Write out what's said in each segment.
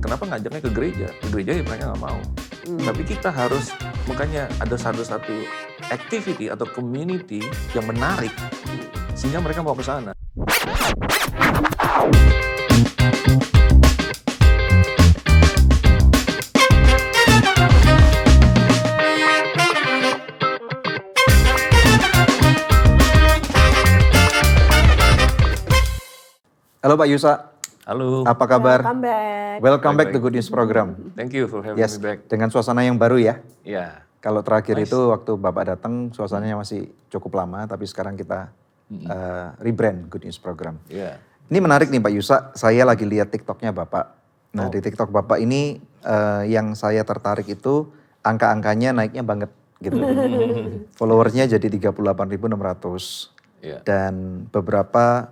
kenapa ngajaknya ke gereja? Ke gereja ya mereka nggak mau. Tapi kita harus, makanya ada satu activity atau community yang menarik, sehingga mereka mau ke sana. Halo Pak Yusa. Halo. Apa kabar? Welcome back. Welcome back to Good News Program. Thank you for having me back. Dengan suasana yang baru ya. Ya. Kalau terakhir itu waktu Bapak datang suasananya masih cukup lama, tapi sekarang kita rebrand Good News Program. Ya. Ini menarik nih Pak Yusa, saya lagi lihat TikToknya Bapak. Nah di TikTok Bapak ini yang saya tertarik itu angka-angkanya naiknya banget gitu. Followersnya jadi 38.600. Ya. Dan beberapa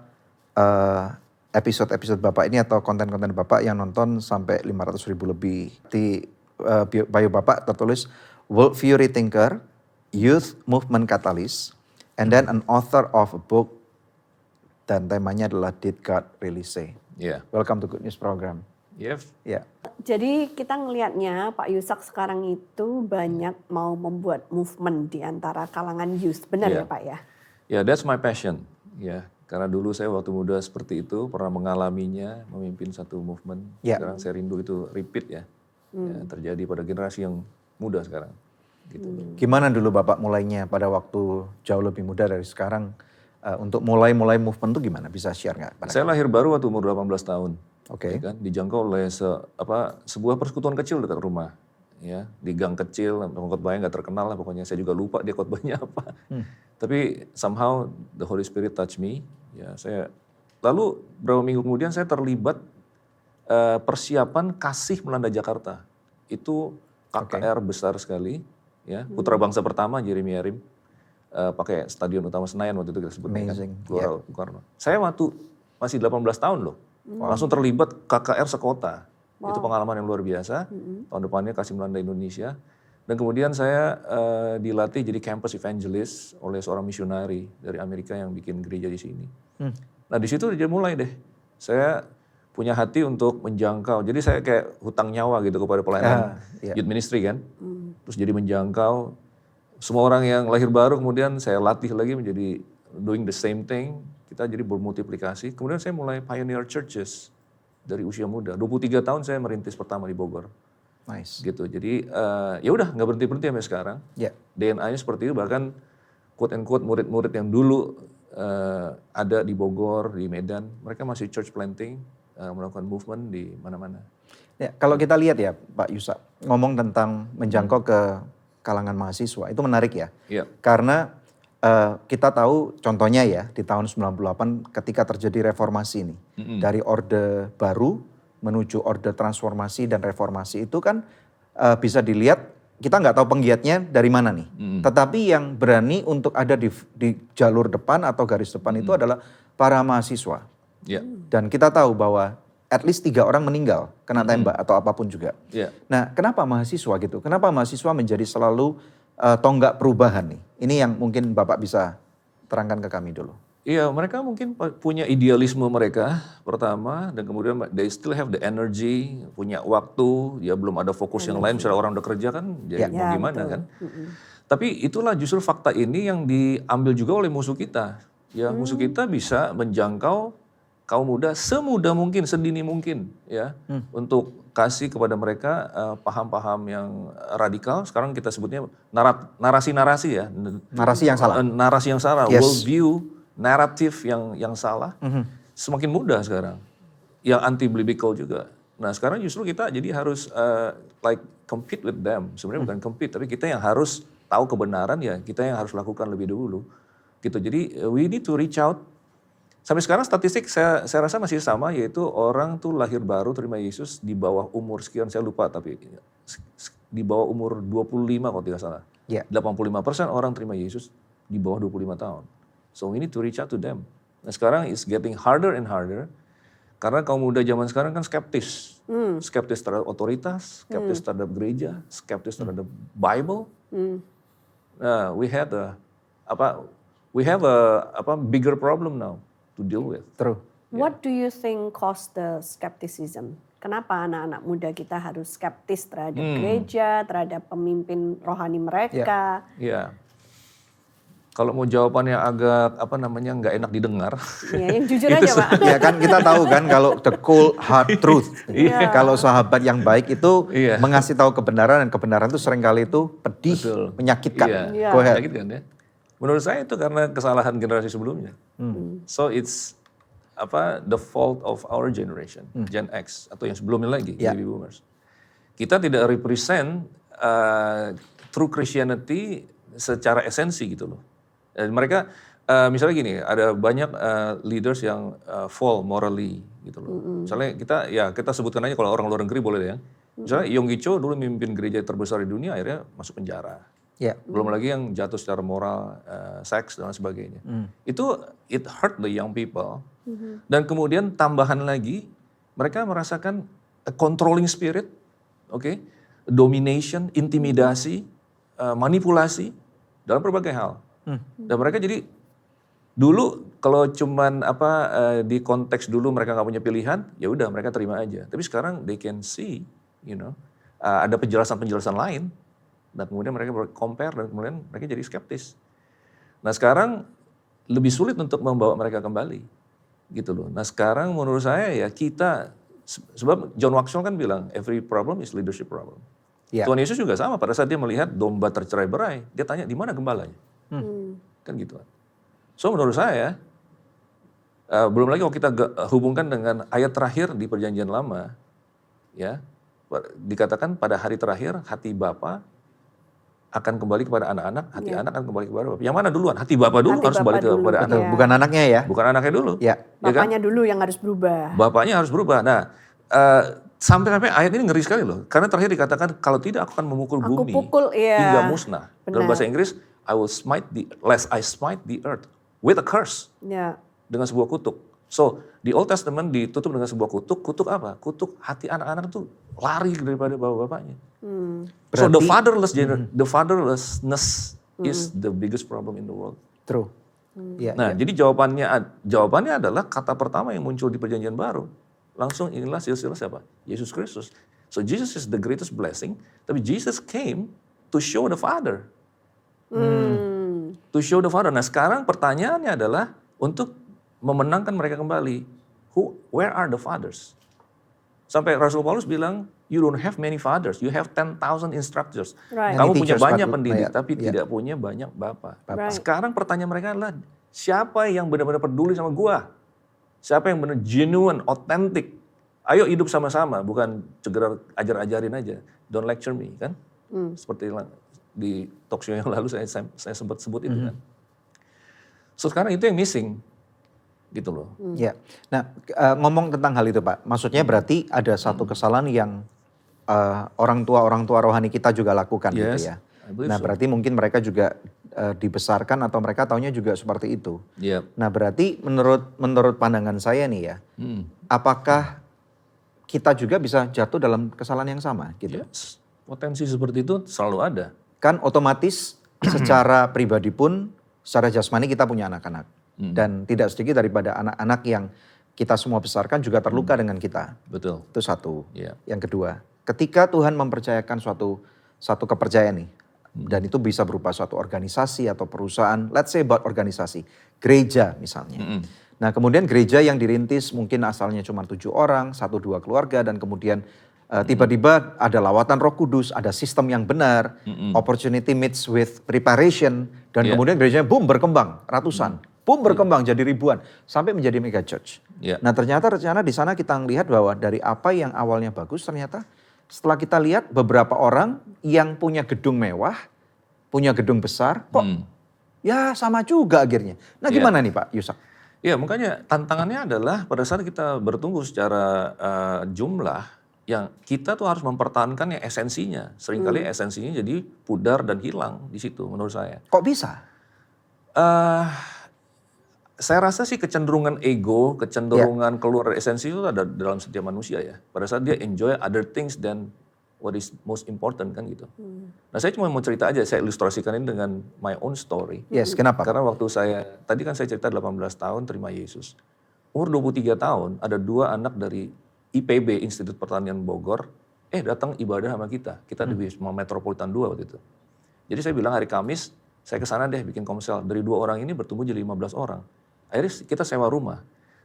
episode Bapak ini atau konten-konten Bapak yang nonton sampai 500.000 lebih. Di bio Bapak tertulis worldview rethinker, youth movement catalyst, and then an author of a book, dan temanya adalah Did God Really Say? Ya. Welcome to Good News Program. Yes. Ya. Jadi kita ngelihatnya Pak Yusak sekarang itu banyak mau membuat movement di antara kalangan youth, benar ya Pak ya? Ya, that's my passion. Ya, karena dulu saya waktu muda seperti itu pernah mengalaminya, memimpin satu movement. Ya. Sekarang saya rindu itu repeat ya, terjadi pada generasi yang muda sekarang. Gitu. Gimana dulu Bapak mulainya pada waktu jauh lebih muda dari sekarang? Untuk mulai movement itu gimana? Bisa share nggak? Saya lahir baru waktu umur 18 tahun. Oke. Ya kan, dijangkau oleh sebuah persekutuan kecil dekat rumah. Ya, di gang kecil, khotbahnya nggak terkenal lah pokoknya. Saya juga lupa dia khotbahnya apa. Tapi somehow the Holy Spirit touch me. Ya, lalu beberapa minggu kemudian saya terlibat persiapan kasih melanda Jakarta. Itu KKR besar sekali. Ya, putra bangsa pertama Jeremy Yarim. Pakai Stadion Utama Senayan waktu itu kita sebutnya kan. Gelora Bung Karno. Saya waktu masih 18 tahun loh. Langsung terlibat KKR sekota. Itu pengalaman yang luar biasa. Tahun depannya kasih melanda Indonesia. Dan kemudian saya dilatih jadi campus evangelist oleh seorang misionari dari Amerika yang bikin gereja di sini. Nah di situ dia mulai deh. Saya punya hati untuk menjangkau. Jadi saya kayak hutang nyawa gitu kepada pelayanan youth ministry kan. Terus jadi menjangkau semua orang yang lahir baru, kemudian saya latih lagi menjadi doing the same thing. Kita jadi bermultiplikasi. Kemudian saya mulai pioneer churches dari usia muda. 23 tahun saya merintis pertama di Bogor. Nice. Gitu. Jadi ya udah nggak berhenti sampai sekarang. DNA-nya seperti itu, bahkan quote and quote murid-murid yang dulu ada di Bogor, di Medan, mereka masih church planting, melakukan movement di mana-mana. Ya, kalau kita lihat ya Pak Yusa, ngomong tentang menjangkau ke kalangan mahasiswa, itu menarik ya. Iya. Karena kita tahu contohnya ya di tahun 98 ketika terjadi reformasi ini. Dari orde baru menuju orde transformasi dan reformasi itu kan bisa dilihat kita nggak tahu penggiatnya dari mana nih. Tetapi yang berani untuk ada di jalur depan atau garis depan itu adalah para mahasiswa. Iya. Dan kita tahu bahwa at least 3 orang meninggal kena tembak atau apapun juga. Iya. Nah kenapa mahasiswa gitu? Kenapa mahasiswa menjadi selalu tonggak perubahan nih? Ini yang mungkin Bapak bisa terangkan ke kami dulu. Iya, mereka mungkin punya idealisme mereka pertama, dan kemudian they still have the energy, punya waktu, ya belum ada fokus yang lain, misalnya orang udah kerja kan, jadi mau gimana kan. Tapi itulah justru fakta ini yang diambil juga oleh musuh kita. Ya musuh kita bisa menjangkau kaum muda semudah mungkin, sedini mungkin ya, untuk kasih kepada mereka paham-paham yang radikal. Sekarang kita sebutnya narasi-narasi ya. Narasi yang salah. Narasi yang salah, Yes. worldview, naratif yang salah, semakin mudah sekarang. Yang anti-biblical juga. Nah sekarang justru kita jadi harus compete with them. Sebenarnya bukan compete, tapi kita yang harus tahu kebenaran ya, kita yang harus lakukan lebih dulu. Gitu. Jadi we need to reach out. Sampai sekarang statistik saya rasa masih sama, yaitu orang tuh lahir baru terima Yesus di bawah umur sekian, saya lupa, tapi di bawah umur 25 kalau tidak salah. 85% orang terima Yesus di bawah 25 tahun. So we need to reach out to them. Nah sekarang it's getting harder and harder, karena kaum muda zaman sekarang kan skeptis. Skeptis terhadap otoritas, skeptis terhadap gereja, skeptis terhadap Bible. Nah we have a bigger problem now to deal with. True. What do you think caused the skepticism? Kenapa anak-anak muda kita harus skeptis terhadap gereja, terhadap pemimpin rohani mereka? Iya. Kalau mau jawaban yang agak nggak enak didengar. Ya, yang jujur aja Pak. Ya kan kita tahu kan kalau the cold hard truth. Kalau sahabat yang baik itu mengasih tahu kebenaran, dan kebenaran itu seringkali itu pedih, menyakitkan. Iya. Go ahead. Menyakitkan ya. Menurut saya itu karena kesalahan generasi sebelumnya. So it's the fault of our generation, Gen X atau yang sebelumnya lagi, baby boomers. Kita tidak represent true Christianity secara esensi gitu loh. Dan mereka misalnya gini, ada banyak leaders yang fall morally gitu loh. Misalnya kita sebutkan aja kalau orang luar negeri boleh ya. Misalnya Yonggi Cho dulu memimpin gereja terbesar di dunia, akhirnya masuk penjara. Belum lagi yang jatuh secara moral, seks dan sebagainya. It hurt the young people. Dan kemudian tambahan lagi, mereka merasakan a controlling spirit, domination, intimidasi, manipulasi dalam berbagai hal. Dan mereka jadi dulu kalau cuman di konteks dulu mereka nggak punya pilihan, ya udah mereka terima aja. Tapi sekarang they can see, ada penjelasan-penjelasan lain. Dan kemudian mereka compare dan kemudian mereka jadi skeptis. Nah sekarang lebih sulit untuk membawa mereka kembali, gitu loh. Nah sekarang menurut saya ya kita, sebab John Waxhaw kan bilang every problem is leadership problem. Tuhan Yesus juga sama pada saat dia melihat domba tercerai-berai, dia tanya di mana gembalanya, kan gitu. So menurut saya belum lagi kalau kita hubungkan dengan ayat terakhir di Perjanjian Lama, ya dikatakan pada hari terakhir hati Bapa akan kembali kepada anak-anak, hati anak akan kembali kepada Bapa. Yang mana duluan? Hati Bapa dulu harus balik kepada anak. Bukan anaknya ya. Bukan anaknya dulu. Bapaknya dulu yang harus berubah. Bapaknya harus berubah. Nah, sampai ayat ini ngeri sekali loh. Karena terakhir dikatakan kalau tidak aku akan memukul bumi hingga musnah. Dalam bahasa Inggris, I will smite lest I smite the earth with a curse. Dengan sebuah kutuk. So, di Old Testament ditutup dengan sebuah kutuk. Kutuk apa? Kutuk hati anak-anak tuh lari daripada bapak-bapaknya. So the fatherlessness is the biggest problem in the world. True. Nah, jadi jawabannya adalah kata pertama yang muncul di Perjanjian Baru. Langsung inilah silsilah siapa? Yesus Kristus. So Jesus is the greatest blessing, tapi Jesus came to show the Father. To show the Father. Nah, sekarang pertanyaannya adalah untuk memenangkan mereka kembali. Where are the fathers? Sampai Rasul Paulus bilang, you don't have many fathers, you have 10,000 instructors. Kamu punya banyak pendidik, tapi tidak punya banyak bapak. Sekarang pertanyaan mereka adalah, siapa yang benar-benar peduli sama gua? Siapa yang benar genuine, authentic? Ayo hidup sama-sama, bukan segera ajar-ajarin aja. Don't lecture me, kan? Seperti di talk show yang lalu saya sempat sebut itu kan. So sekarang itu yang missing. Gitu loh. Nah ngomong tentang hal itu Pak, maksudnya berarti ada satu kesalahan yang orang tua rohani kita juga lakukan gitu ya. Nah berarti mungkin mereka juga dibesarkan atau mereka taunya juga seperti itu. Nah berarti menurut pandangan saya nih ya, apakah kita juga bisa jatuh dalam kesalahan yang sama gitu? Potensi seperti itu selalu ada. Kan otomatis secara pribadi pun, secara jasmani kita punya anak-anak. Dan tidak sedikit daripada anak-anak yang kita semua besarkan juga terluka dengan kita. Betul. Itu satu. Yang kedua, ketika Tuhan mempercayakan suatu kepercayaan nih, dan itu bisa berupa suatu organisasi atau perusahaan, let's say about organisasi, gereja misalnya. Nah kemudian gereja yang dirintis mungkin asalnya cuma 7 orang, 1-2 keluarga, dan kemudian tiba-tiba ada lawatan Roh Kudus, ada sistem yang benar, opportunity meets with preparation, dan kemudian gerejanya boom berkembang ratusan. Berkembang jadi ribuan sampai menjadi mega church. Nah ternyata rencana di sana kita melihat bahwa dari apa yang awalnya bagus ternyata setelah kita lihat beberapa orang yang punya gedung mewah, punya gedung besar, kok ya sama juga akhirnya. Nah gimana nih Pak Yusak? Ya makanya tantangannya adalah pada saat kita bertumbuh secara jumlah, yang kita tuh harus mempertahankan yang esensinya. Seringkali esensinya jadi pudar dan hilang di situ menurut saya. Kok bisa? Saya rasa sih kecenderungan ego, kecenderungan keluar dari esensi itu ada dalam setiap manusia ya. Pada saat dia enjoy other things than what is most important kan gitu. Nah saya cuma mau cerita aja, saya ilustrasikan ini dengan my own story. Kenapa? Karena waktu tadi kan saya cerita 18 tahun terima Yesus. Umur 23 tahun ada 2 anak dari IPB, Institut Pertanian Bogor, datang ibadah sama kita. Kita di Wisma Metropolitan 2 waktu itu. Jadi saya bilang hari Kamis, saya ke sana deh bikin komsel. Dari 2 orang ini bertumbuh jadi 15 orang. Akhirnya kita sewa rumah.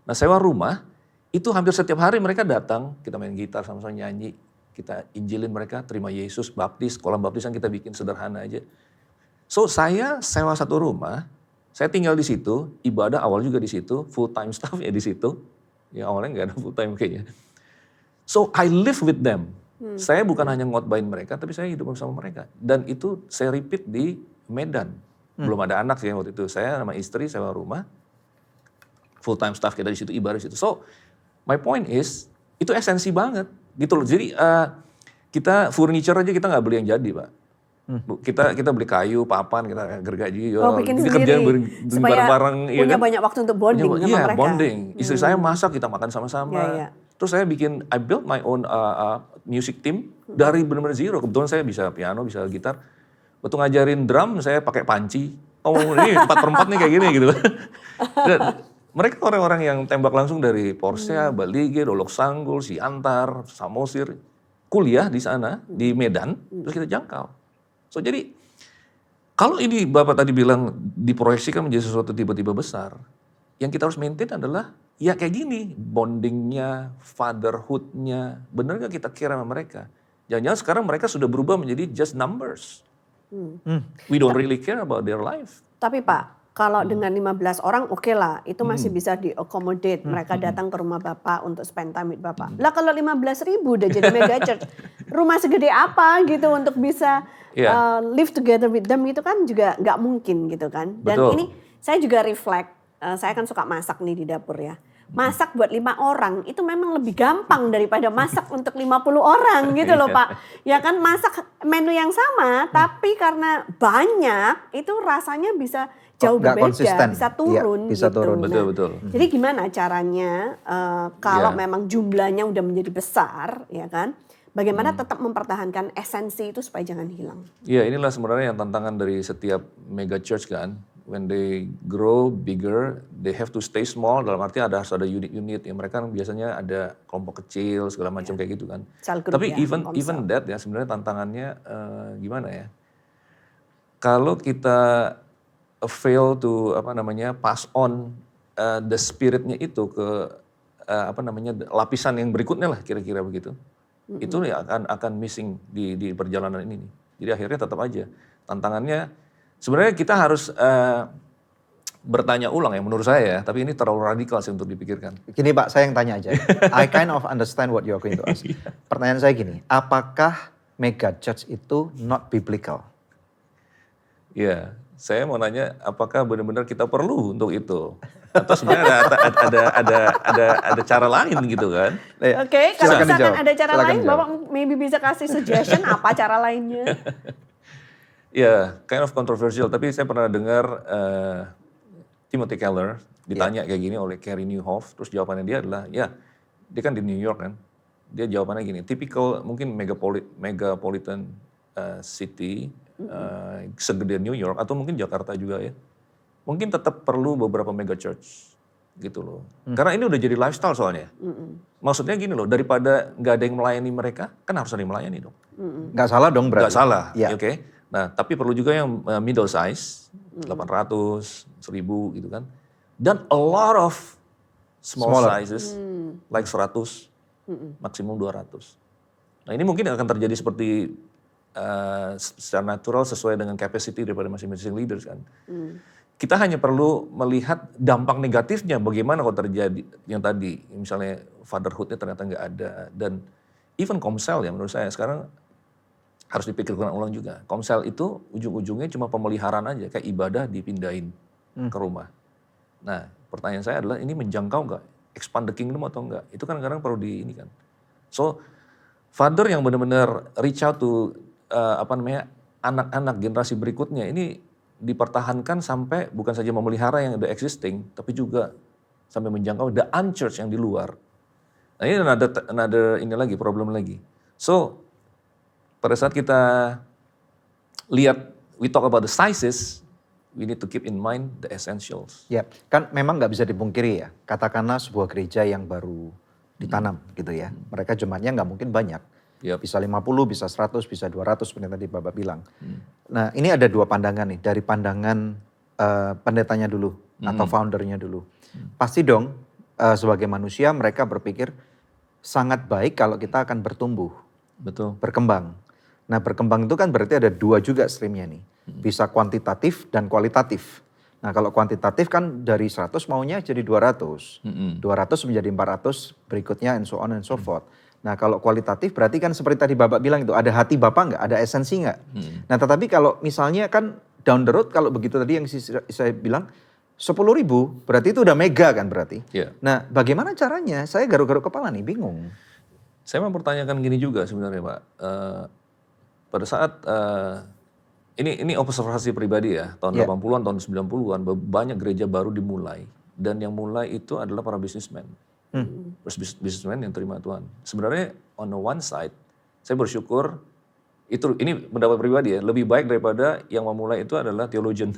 Nah sewa rumah, itu hampir setiap hari mereka datang, kita main gitar sama-sama nyanyi. Kita injilin mereka, terima Yesus, baptis, kolam baptisan kita bikin sederhana aja. So saya sewa satu rumah, saya tinggal di situ, ibadah awal juga di situ, full time staff ya di situ. Ya awalnya nggak ada full time kayaknya. So I live with them. Saya bukan hanya ngotbain mereka, tapi saya hidup bersama mereka. Dan itu saya repeat di Medan. Belum ada anak sih waktu itu. Saya sama istri sewa rumah, full time staff kita di situ, ibadah di situ. So my point is, itu esensi banget gitu loh. Jadi kita furniture aja kita nggak beli yang jadi, Pak. Kita beli kayu, papan, kita gergaji, bikin kita sendiri kerjain supaya bareng-bareng. punya banyak waktu untuk bonding sama Iya, mereka. bonding. Istri saya masak, kita makan sama-sama. Iya. Terus saya I built my own music team dari benar-benar zero. Kebetulan saya bisa piano, bisa gitar. Waktu ngajarin drum, saya pakai panci. Oh ini 4x4 nih kayak gini gitu. Dan mereka orang-orang yang tembak langsung dari Porsche, Balige, Dolok Sanggul, Siantar, Samosir. Kuliah di sana, di Medan, terus kita jangkau. So jadi, kalau ini Bapak tadi bilang diproyeksikan menjadi sesuatu tiba-tiba besar, yang kita harus maintain adalah ya kayak gini, bondingnya, fatherhoodnya, benar gak kita care sama mereka? Jangan-jangan sekarang mereka sudah berubah menjadi just numbers. We don't really care about their life. Tapi Pak, kalau dengan 15 orang oke lah, itu masih bisa di-accommodate. Mereka datang ke rumah Bapak untuk spend time with Bapak. Lah kalau 15.000 udah jadi mega church, rumah segede apa gitu untuk bisa live together with them itu kan juga nggak mungkin gitu kan. Dan Betul. ini saya juga reflect, saya kan suka masak nih di dapur ya. Masak buat 5 orang itu memang lebih gampang daripada masak untuk 50 orang gitu loh Pak. Ya kan masak menu yang sama tapi karena banyak itu rasanya bisa jauh nggak berbeda, konsisten. bisa turun Iya, bisa gitu. turun. Betul. Jadi gimana caranya kalau Iya. memang jumlahnya udah menjadi besar ya kan. Bagaimana tetap mempertahankan esensi itu supaya jangan hilang. Iya inilah sebenarnya yang tantangan dari setiap mega church kan. When they grow bigger, they have to stay small. Dalam arti harus ada unit-unit yang mereka biasanya ada kelompok kecil segala macam kayak gitu kan. Cell group Tapi ya, even that ya sebenarnya tantangannya gimana ya? Kalau kita fail to pass on the spiritnya itu ke lapisan yang berikutnya lah kira-kira begitu. Itu ya akan missing di perjalanan ini nih. Jadi akhirnya tetap aja tantangannya sebenarnya kita harus bertanya ulang ya menurut saya ya, tapi ini terlalu radikal sih untuk dipikirkan. Gini Pak, saya yang tanya aja. I kind of understand what you're going to ask. Pertanyaan saya gini, apakah mega church itu not biblical? Iya, saya mau nanya apakah benar-benar kita perlu untuk itu? Atau sebenarnya ada cara lain gitu kan? Oke, kalau Silakan misalkan dijawab. ada cara Silakan lain, dijawab. Bapak maybe bisa kasih suggestion apa cara lainnya? Ya, kind of controversial. Tapi saya pernah dengar Timothy Keller ditanya kayak gini oleh Carey Nieuwhof. Terus jawabannya dia adalah, ya dia kan di New York kan. Dia jawabannya gini, typical mungkin megapolitan city, segede New York atau mungkin Jakarta juga ya. Mungkin tetap perlu beberapa mega church gitu loh. Karena ini udah jadi lifestyle soalnya. Maksudnya gini loh, daripada nggak ada yang melayani mereka, kan harus ada yang melayani dong. Nggak salah dong berarti? Nggak salah, Ya. oke. Nah, tapi perlu juga yang middle size, 800, 1000 gitu kan. Dan a lot of small Smaller. sizes, like 100, maksimum 200. Nah ini mungkin akan terjadi seperti secara natural sesuai dengan capacity daripada masing-masing leaders kan. Kita hanya perlu melihat dampak negatifnya bagaimana kalau terjadi yang tadi, misalnya fatherhoodnya ternyata nggak ada. Dan even komsel ya menurut saya sekarang harus dipikirkan ulang juga. Komsel itu ujung-ujungnya cuma pemeliharaan aja, kayak ibadah dipindahin ke rumah. Nah pertanyaan saya adalah ini menjangkau nggak? Expand the kingdom atau enggak? Itu kan kadang perlu di ini kan. So father yang benar-benar reach out to anak-anak generasi berikutnya ini dipertahankan sampai bukan saja memelihara yang udah existing, tapi juga sampai menjangkau the unchurched yang di luar. Nah ini another ini lagi, problem lagi. So pada saat kita lihat, we talk about the sizes, we need to keep in mind the essentials. Ya, kan memang nggak bisa dipungkiri ya. Katakanlah sebuah gereja yang baru ditanam gitu ya. Mereka jemaatnya nggak mungkin banyak. Yep. Bisa 50, bisa 100, bisa 200 seperti tadi Bapak bilang. Nah ini ada dua pandangan nih. Dari pandangan pendetanya dulu atau foundernya dulu. Pasti dong sebagai manusia mereka berpikir sangat baik kalau kita akan bertumbuh, Betul. berkembang. Nah berkembang itu kan berarti ada dua juga streamnya nih. Bisa kuantitatif dan kualitatif. Nah kalau kuantitatif kan dari 100 maunya jadi 200. 200 menjadi 400 berikutnya and so on and so forth. Nah kalau kualitatif berarti kan seperti tadi Bapak bilang itu ada hati Bapak nggak, ada esensi nggak. Nah tetapi kalau misalnya kan down the road kalau begitu tadi yang saya bilang 10.000 berarti itu udah mega kan berarti. Yeah. Nah bagaimana caranya? Saya garuk-garuk kepala nih bingung. Saya mempertanyakan gini juga sebenarnya Pak. Pada saat ini observasi pribadi ya, tahun 80-an, tahun 90-an banyak gereja baru dimulai dan yang mulai itu adalah para businessmen. Businessmen yang terima Tuhan. Sebenarnya on the one side saya bersyukur ini pendapat pribadi ya, lebih baik daripada yang memulai itu adalah theologian.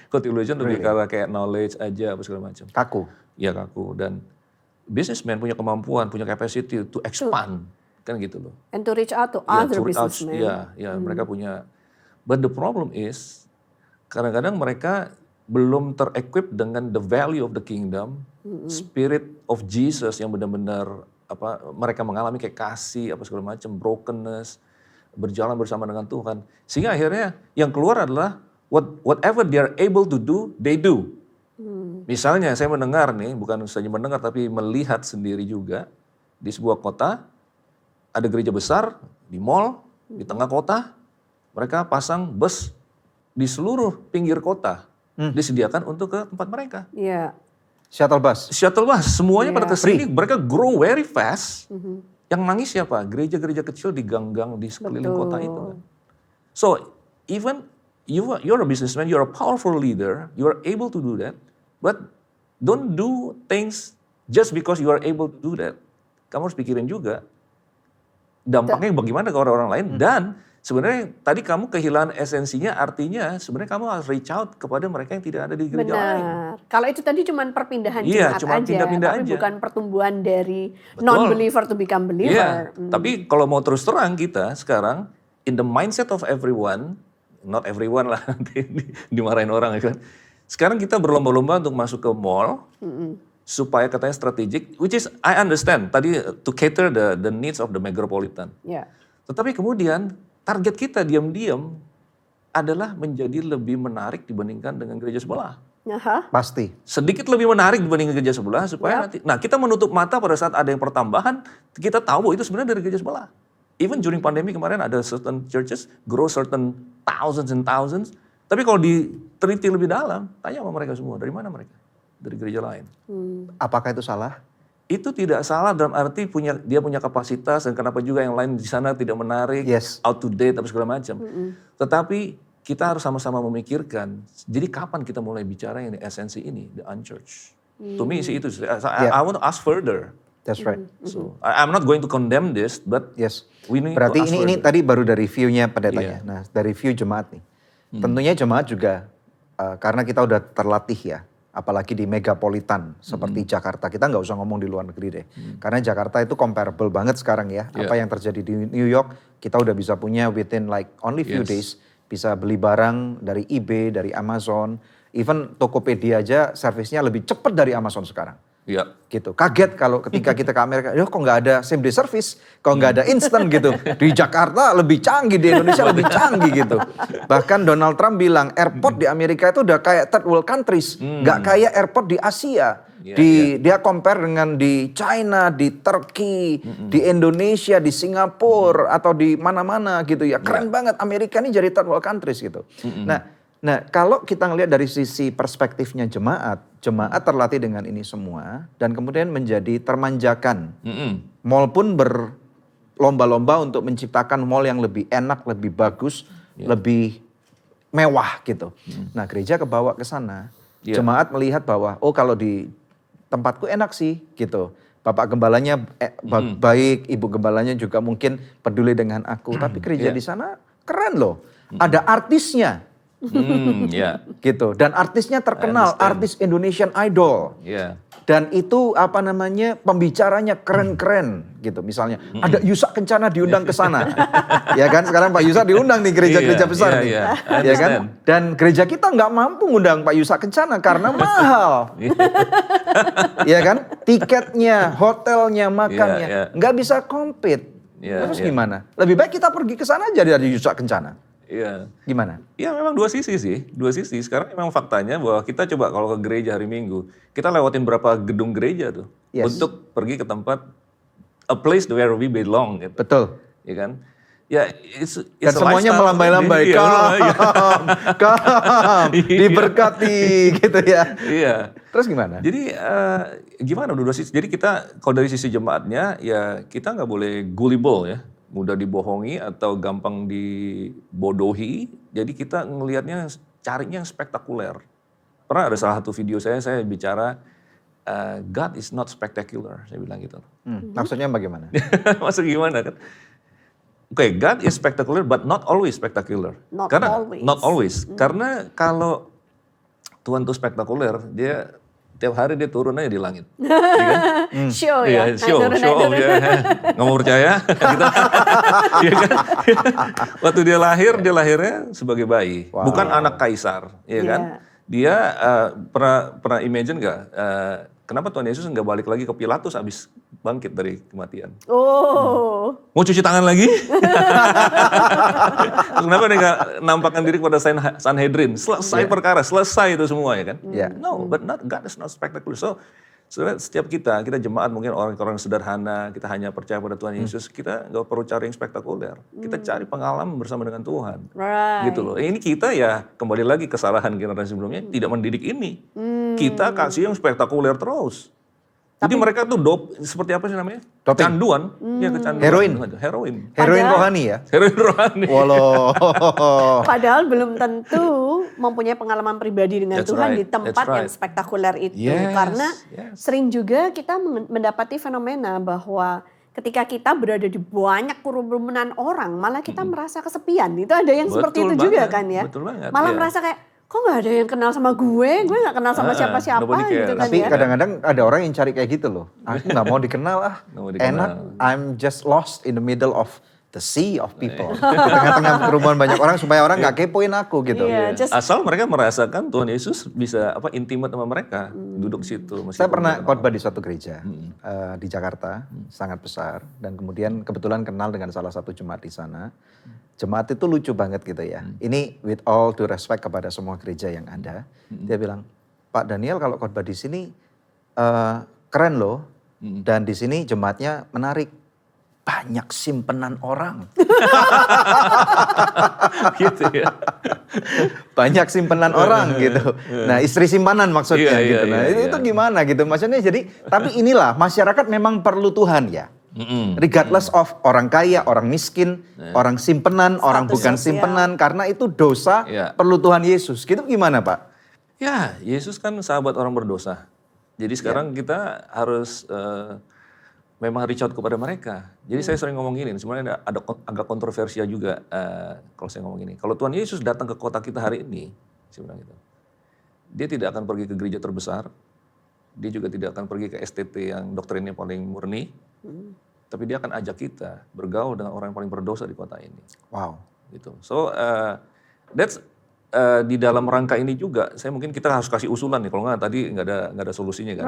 Kalau theologian lebih karena kayak knowledge aja apa segala macam. Kaku. Ya kaku dan businessman punya kemampuan, punya capacity to expand kan gitu loh. And to reach out to Ya, other to reach out, businessmen. ya mereka punya. But the problem is kadang-kadang mereka belum ter-equip dengan the value of the kingdom, spirit of Jesus yang benar-benar mereka mengalami kayak kasih apa segala macam, brokenness, berjalan bersama dengan Tuhan. Sehingga akhirnya yang keluar adalah whatever they are able to do, they do. Misalnya saya mendengar nih, bukan saja mendengar tapi melihat sendiri juga di sebuah kota ada gereja besar di mall di tengah kota, mereka pasang bus di seluruh pinggir kota disediakan untuk ke tempat mereka. Iya. Shuttle bus. Shuttle bus, semuanya pada kesini, mereka grow very fast. Yang nangis siapa? Gereja-gereja kecil di gang-gang di sekeliling kota itu kan. So even you're a businessman, you're a powerful leader, you are able to do that, but don't do things just because you are able to do that. Kamu harus pikirin juga dampaknya bagaimana ke orang-orang lain dan sebenarnya tadi kamu kehilangan esensinya, artinya sebenarnya kamu harus reach out kepada mereka yang tidak ada di gereja lain. Benar. Kalau itu tadi cuma perpindahan Iya, jemaat cuma aja, pindah-pindah tapi aja. bukan pertumbuhan dari non-believer to become believer. Iya, tapi kalau mau terus terang kita sekarang in the mindset of everyone, not everyone lah nanti dimarahin orang ya kan. Sekarang kita berlomba-lomba untuk masuk ke mall supaya katanya strategik, which is I understand tadi to cater the needs of the metropolitan. Ya. Tetapi kemudian target kita diam-diam adalah menjadi lebih menarik dibandingkan dengan gereja sebelah. Aha. Pasti. Sedikit lebih menarik dibanding gereja sebelah supaya nanti. Nah kita menutup mata pada saat ada yang pertambahan, kita tahu bahwa itu sebenarnya dari gereja sebelah. Even during pandemi kemarin ada certain churches grow certain thousands and thousands. Tapi kalau diteliti lebih dalam, tanya sama mereka semua, dari mana mereka? Dari gereja lain. Apakah itu salah? Itu tidak salah dalam arti dia punya kapasitas dan kenapa juga yang lain di sana tidak menarik, Yes. out to date apa segala macam. Tetapi kita harus sama-sama memikirkan, jadi kapan kita mulai bicara yang esensi ini, the unchurched. To me sih itu, I want to ask further. That's right. So I'm not going to condemn this, but Yes. we need Berarti to ask ini further. tadi baru dari view-nya pendetanya. Iya. Nah, dari view jemaat nih. Tentunya jemaat juga karena kita udah terlatih ya, apalagi di megapolitan seperti Jakarta. Kita nggak usah ngomong di luar negeri deh. Karena Jakarta itu comparable banget sekarang ya. Apa yang terjadi di New York, kita udah bisa punya within like only few days. Bisa beli barang dari eBay, dari Amazon. Even Tokopedia aja servisnya lebih cepat dari Amazon sekarang. Ya. Gitu. Kaget kalau ketika kita ke Amerika, kok nggak ada same day service, kok nggak ada instant gitu. Di Jakarta lebih canggih, di Indonesia lebih canggih gitu. Bahkan Donald Trump bilang airport di Amerika itu udah kayak third world countries, nggak kayak airport di Asia. Dia compare dengan di China, di Turki, di Indonesia, di Singapura atau di mana-mana gitu ya. Keren banget Amerika ini jadi third world countries gitu. Nah, kalau kita ngelihat dari sisi perspektifnya jemaat terlatih dengan ini semua dan kemudian menjadi termanjakan. Mall pun berlomba-lomba untuk menciptakan mall yang lebih enak, lebih bagus, lebih mewah gitu. Nah, gereja kebawa ke sana. Jemaat melihat bahwa kalau di tempatku enak sih gitu. Bapak gembalanya baik, ibu gembalanya juga mungkin peduli dengan aku, tapi gereja di sana keren loh. Ada artisnya. Ya. Gitu. Dan artisnya terkenal, artis Indonesian Idol. Ya. dan itu pembicaranya keren-keren gitu. Misalnya ada Yusak Kencana diundang ke sana. Ya kan, sekarang Pak Yusak diundang nih gereja-gereja besar nih. Ya kan? Dan gereja kita nggak mampu ngundang Pak Yusak Kencana karena mahal. Ya kan? Tiketnya, hotelnya, makannya nggak bisa compete. Terus gimana? Lebih baik kita pergi ke sana aja dari Yusak Kencana. Iya. Gimana? Iya memang dua sisi sih. Sekarang memang faktanya bahwa kita coba kalau ke gereja hari Minggu, kita lewatin berapa gedung gereja tuh untuk pergi ke tempat a place where we belong gitu. Betul. Ya kan? Ya, dan semuanya melambai-lambai, diberkati gitu ya. Iya. Terus gimana? Jadi gimana dua sisi? Jadi kita kalau dari sisi jemaatnya ya kita nggak boleh gullible ya, mudah dibohongi atau gampang dibodohi. Jadi kita ngelihatnya carinya yang spektakuler. Pernah ada salah satu video saya bicara God is not spectacular, saya bilang gitu. Maksudnya bagaimana? Maksud gimana kan? Oke, God is spectacular but not always spectacular. Not always. Karena kalau Tuhan itu spektakuler, dia tiap hari dia turun aja di langit. Ya kan? Show ya. Show off ya. Nggak mau percaya. Gitu. Ya kan? Waktu dia lahirnya sebagai bayi. Bukan anak kaisar. Ya kan? Dia pernah imagine nggak kenapa Tuhan Yesus nggak balik lagi ke Pilatus habis bangkit dari kematian? Mau cuci tangan lagi? Kenapa dia nggak nampakkan diri kepada Sanhedrin? Selesai perkara, selesai itu semua ya kan? No, but God is not spectacular. So setiap kita jemaat mungkin orang-orang sederhana, kita hanya percaya pada Tuhan Yesus, kita nggak perlu cari yang spektakuler. Kita cari pengalaman bersama dengan Tuhan. Gitu loh. Ini kita ya kembali lagi kesalahan generasi sebelumnya tidak mendidik ini. Kita kasih yang spektakuler terus. Jadi mereka tuh seperti apa sih namanya? Kecanduan. Ya, kecanduan. Heroin rohani ya? Heroin rohani. Padahal belum tentu mempunyai pengalaman pribadi dengan Tuhan di tempat yang spektakuler itu. Karena sering juga kita mendapati fenomena bahwa ketika kita berada di banyak kerumunan orang, malah kita merasa kesepian. Itu ada yang seperti itu juga kan ya? Betul banget. Malah merasa kayak, kok gak ada yang kenal sama gue gak kenal sama siapa-siapa gitu kan. Tapi ya. kadang-kadang ada orang yang cari kayak gitu loh. Aku gak mau dikenal enak, I'm just lost in the middle of the sea of people. Di tengah-tengah kerumunan banyak orang supaya orang gak kepoin aku gitu. Asal mereka merasakan Tuhan Yesus bisa intimate sama mereka, duduk di situ. Saya pernah khotbah di suatu gereja di Jakarta, sangat besar. Dan kemudian kebetulan kenal dengan salah satu jemaat di sana. Jemaat itu lucu banget gitu ya. Ini with all due respect kepada semua gereja yang ada. Dia bilang, Pak Daniel kalau khotbah di sini keren loh. Dan di sini jemaatnya menarik. Banyak simpenan orang. Gitu ya. Banyak simpenan orang gitu. Nah istri simpanan maksudnya gitu. Nah itu gimana gitu. Maksudnya jadi, tapi inilah masyarakat memang perlu Tuhan ya. Regardless of orang kaya, orang miskin, orang simpenan, orang bukan simpenan. Karena itu dosa perlu Tuhan Yesus. Gitu gimana Pak? Ya Yesus kan sahabat orang berdosa. Jadi sekarang kita harus memang reach out kepada mereka. Jadi saya sering ngomong gini, sebenarnya ada agak kontroversial juga kalau saya ngomong gini. Kalau Tuhan Yesus datang ke kota kita hari ini, saya bilang gitu. Dia tidak akan pergi ke gereja terbesar. Dia juga tidak akan pergi ke STT yang doktrinnya paling murni. Tapi dia akan ajak kita bergaul dengan orang yang paling berdosa di kota ini. Wow. Gitu. So that's di dalam rangka ini juga, mungkin kita harus kasih usulan nih. Kalau nggak tadi nggak ada solusinya kan.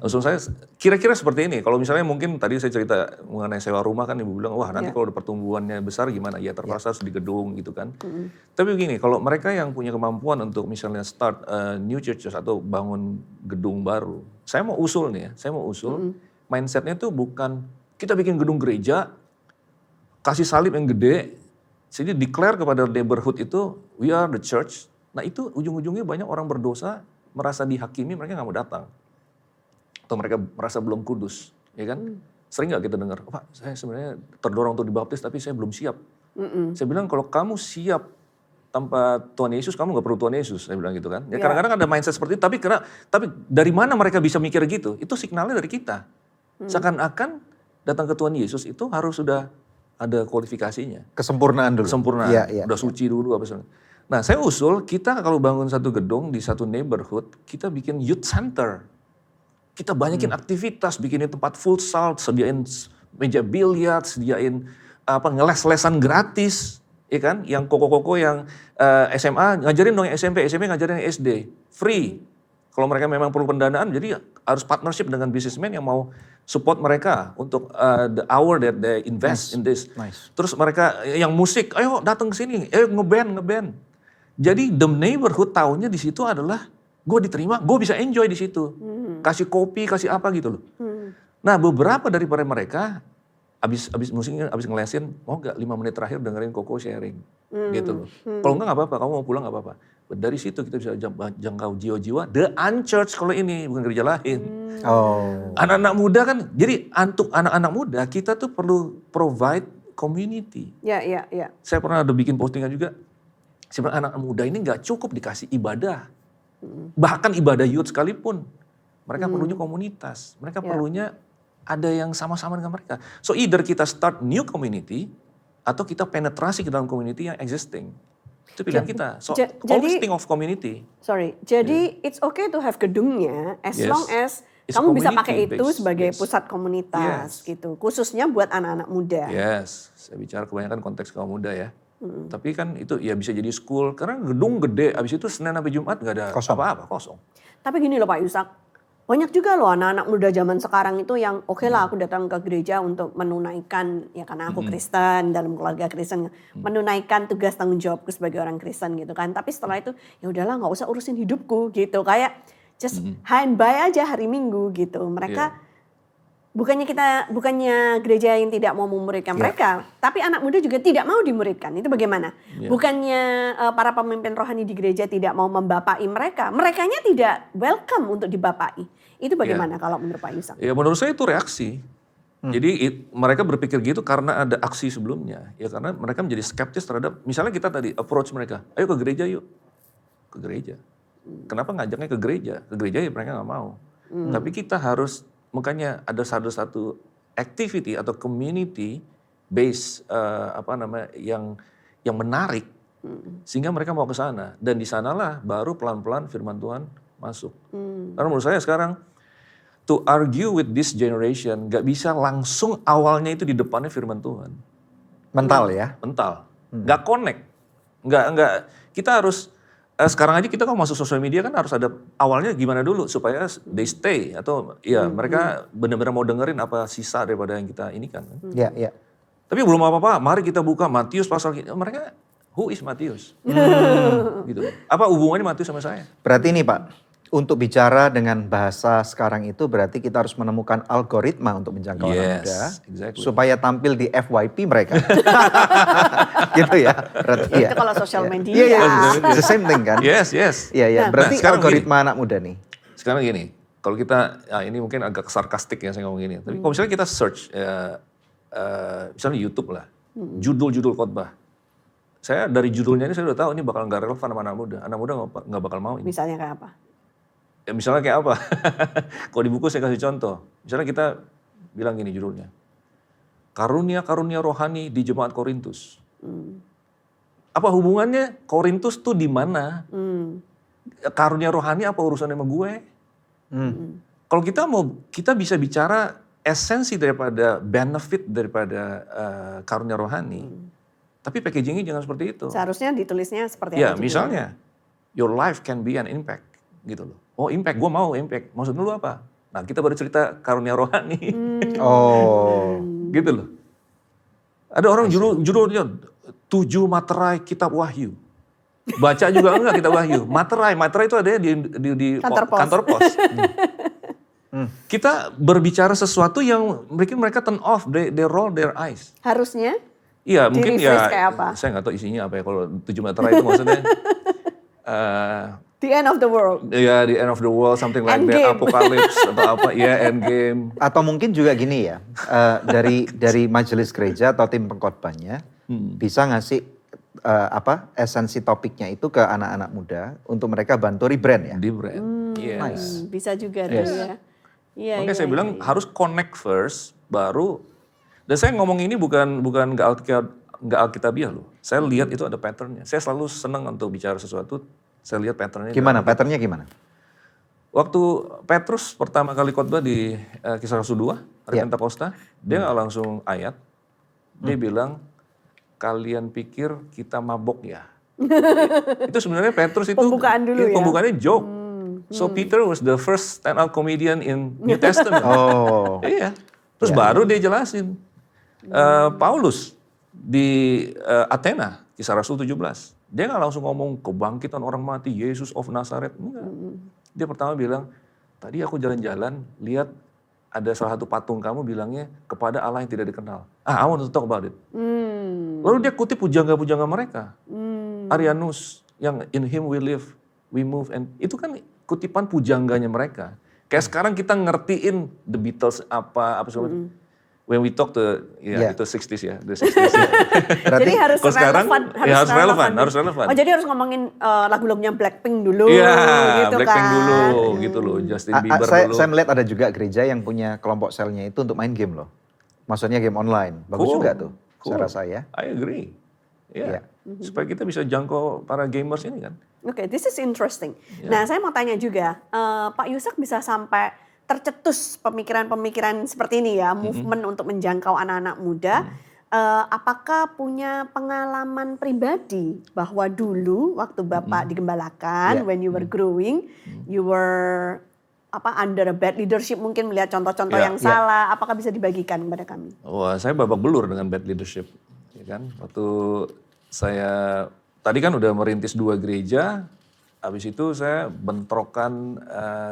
Usul saya kira-kira seperti ini. Kalau misalnya mungkin tadi saya cerita mengenai sewa rumah kan, ibu bilang wah nanti kalau pertumbuhannya besar gimana? Ya terpaksa harus di gedung gitu kan. Tapi begini, kalau mereka yang punya kemampuan untuk misalnya start new churches atau bangun gedung baru, saya mau usul nih ya. Mindsetnya tuh bukan kita bikin gedung gereja, kasih salib yang gede, jadi declare kepada neighborhood itu, we are the church. Nah itu ujung-ujungnya banyak orang berdosa, merasa dihakimi, mereka nggak mau datang. Atau mereka merasa belum kudus, ya kan? Sering nggak kita dengar, Pak saya sebenarnya terdorong untuk dibaptis tapi saya belum siap. Saya bilang kalau kamu siap tanpa Tuhan Yesus, kamu nggak perlu Tuhan Yesus, saya bilang gitu kan. Ya kadang-kadang ada mindset seperti itu, tapi dari mana mereka bisa mikir gitu? Itu signalnya dari kita. Seakan-akan datang ke Tuhan Yesus itu harus sudah ada kualifikasinya. Kesempurnaan dulu. Udah suci dulu apa segala. Nah saya usul kita kalau bangun satu gedung di satu neighborhood, kita bikin youth center. kita banyakin aktivitas, bikinin tempat futsal, sediain meja biliar, sediain ngeles-lesan gratis, ya kan? Yang koko-koko yang SMA ngajarin dong yang SMP ngajarin yang SD, free. Kalau mereka memang perlu pendanaan, jadi harus partnership dengan businessman yang mau support mereka untuk the hour that they invest in this. Nice. Terus mereka yang musik, ayo datang ke sini, ngeband. Jadi the neighborhood taunya di situ adalah gue diterima, gue bisa enjoy di situ. Kasih kopi, kasih apa gitu loh. Nah beberapa daripada mereka abis musiknya, abis ngelesin, mau gak 5 menit terakhir dengerin Koko sharing gitu loh. Kalau enggak gak apa-apa, kamu mau pulang gak apa-apa. Dari situ kita bisa jangkau jiwa-jiwa the unchurched kalau ini, bukan gereja lain. Anak-anak muda kan, jadi untuk anak-anak muda kita tuh perlu provide community. Ya. Saya pernah ada bikin postingan juga, sebenarnya anak muda ini gak cukup dikasih ibadah. Bahkan ibadah youth sekalipun. Mereka perlunya komunitas, mereka perlunya ada yang sama-sama dengan mereka. So either kita start new community atau kita penetrasi ke dalam community yang existing. Itu pilihan kita. So always think of community. Jadi it's okay to have gedungnya as long as It's kamu bisa pakai community itu based. sebagai pusat komunitas gitu. Khususnya buat anak-anak muda. Yes, saya bicara kebanyakan konteks kaum muda ya. Tapi kan itu ya bisa jadi school, karena gedung gede, abis itu Senin sampai Jumat gak ada apa-apa, kosong. Tapi gini loh Pak Yusak, banyak juga loh anak-anak muda zaman sekarang itu yang oke lah aku datang ke gereja untuk menunaikan, ya karena aku Kristen, dalam keluarga Kristen, menunaikan tugas tanggung jawabku sebagai orang Kristen gitu kan. Tapi setelah itu ya udahlah nggak usah urusin hidupku gitu, kayak just high and by aja hari Minggu gitu. Mereka bukannya gereja yang tidak mau memuridkan mereka, tapi anak muda juga tidak mau dimuridkan. Itu bagaimana? Bukannya para pemimpin rohani di gereja tidak mau membapai mereka, merekanya tidak welcome untuk dibapai. Itu bagaimana kalau menurut Pak Yusak? Ya menurut saya itu reaksi. Jadi mereka berpikir gitu karena ada aksi sebelumnya. Ya karena mereka menjadi skeptis terhadap, misalnya kita tadi approach mereka, ayo ke gereja yuk. Ke gereja. Kenapa ngajaknya ke gereja? Ke gereja ya mereka nggak mau. Tapi kita harus, makanya ada satu activity atau community base yang menarik sehingga mereka mau ke sana, dan di sanalah baru pelan-pelan firman Tuhan masuk. Karena menurut saya sekarang to argue with this generation gak bisa langsung awalnya itu di depannya firman Tuhan. Mental ya? Mental, nggak connect, nggak kita harus sekarang aja kita kalau masuk sosial media kan harus ada awalnya gimana dulu supaya they stay atau ya mereka benar-benar mau dengerin apa sisa daripada yang kita ini kan. Iya. Tapi belum apa-apa, mari kita buka Matius pasal mereka who is Matius? Gitu. Apa hubungannya Matius sama saya? Berarti ini Pak, untuk bicara dengan bahasa sekarang itu berarti kita harus menemukan algoritma untuk menjangkau anak muda. Exactly. Supaya tampil di FYP mereka. Gitu ya. Berarti Itu kalau sosial media. Iya, it's the same thing kan? Yes. Iya. Berarti sekarang algoritma anak muda nih. Sekarang gini, kalau kita, ini mungkin agak sarkastik ya saya ngomong gini. Tapi kalau misalnya kita search, misalnya YouTube lah, judul-judul khotbah. Saya dari judulnya ini saya udah tahu ini bakal nggak relevan sama anak muda. Anak muda nggak bakal mau ini. Misalnya kayak apa? Ya misalnya kayak apa? Kalau di buku saya kasih contoh. Misalnya kita bilang gini judulnya. Karunia-karunia rohani di Jemaat Korintus. Apa hubungannya Korintus tuh di mana? Karunia rohani apa urusannya sama gue? Kalau kita bisa bicara esensi daripada benefit daripada karunia rohani. Tapi packagingnya jangan seperti itu. Seharusnya ditulisnya seperti Ya apa? misalnya, your life can be an impact gitu loh. Oh impact, gue mau impact. Maksudnya lu apa? Nah kita baru cerita karunia rohani. Gitu loh. Ada orang judulnya 7 materai kitab Wahyu. Baca juga enggak kitab Wahyu. Materai itu ada di kantor pos. Kita berbicara sesuatu yang mereka turn off, they roll their eyes. Harusnya? Iya mungkin ya, kayak apa? saya nggak tahu isinya apa ya kalau 7 materai itu maksudnya. The end of the world. Ya, the end of the world, something like End that, game. apocalypse atau apa, ya end game. Atau mungkin juga gini ya, dari majelis gereja atau tim pengkhotbahnya bisa ngasih esensi topiknya itu ke anak-anak muda untuk mereka bantu rebrand ya. Di brand. Nice. Bisa juga tuh ya. Iya, Makanya saya bilang harus connect first, baru. Dan saya ngomong ini bukan nggak alkitabiah loh. Saya lihat itu ada patternnya. Saya selalu senang untuk bicara sesuatu. Saya lihat patternnya. Gimana? Patternnya gimana? Waktu Petrus pertama kali khotbah di Kisah Rasul 2, hari Pentakosta, dia nggak langsung ayat. Dia bilang, kalian pikir kita mabok ya? Itu sebenarnya Petrus itu Pembukaan dulu ya? Pembukaannya joke. So Peter was the first stand-up comedian in New Testament. Oh. Iya. Terus baru dia jelasin. Paulus di Athena, Kisah Rasul 17. Dia nggak langsung ngomong kebangkitan orang mati, Yesus of Nazaret. Enggak. Dia pertama bilang, tadi aku jalan-jalan, lihat ada salah satu patung kamu bilangnya kepada Allah yang tidak dikenal. I want to talk about it. Lalu dia kutip pujangga-pujangga mereka. Arianus, yang in him we live, we move. And itu kan kutipan pujangganya mereka. Kayak sekarang kita ngertiin The Beatles apa segala macam. When we talk to, itu 60s ya, the 60s ya. Jadi harus Kalau sekarang, relevan, harus relevan. Oh, jadi harus ngomongin lagu-lagunya Blackpink dulu, Iya, gitu Blackpink kan. dulu, gitu loh, Justin Bieber dulu. Saya melihat ada juga gereja yang punya kelompok selnya itu untuk main game loh. Maksudnya game online. Bagus Cool. juga tuh, Cool. saya rasa ya. I agree. Iya. Supaya kita bisa jangkau para gamers ini kan. Oke, this is interesting. Nah, saya mau tanya juga, Pak Yusak bisa sampai tercetus pemikiran-pemikiran seperti ini ya, movement untuk menjangkau anak-anak muda. Apakah punya pengalaman pribadi bahwa dulu waktu Bapak digembalakan, when you were growing, you were under a bad leadership, mungkin melihat contoh-contoh yang salah, apakah bisa dibagikan kepada kami? Wah, saya babak belur dengan bad leadership, ya kan. Waktu saya tadi kan udah merintis 2 gereja, habis itu saya bentrokan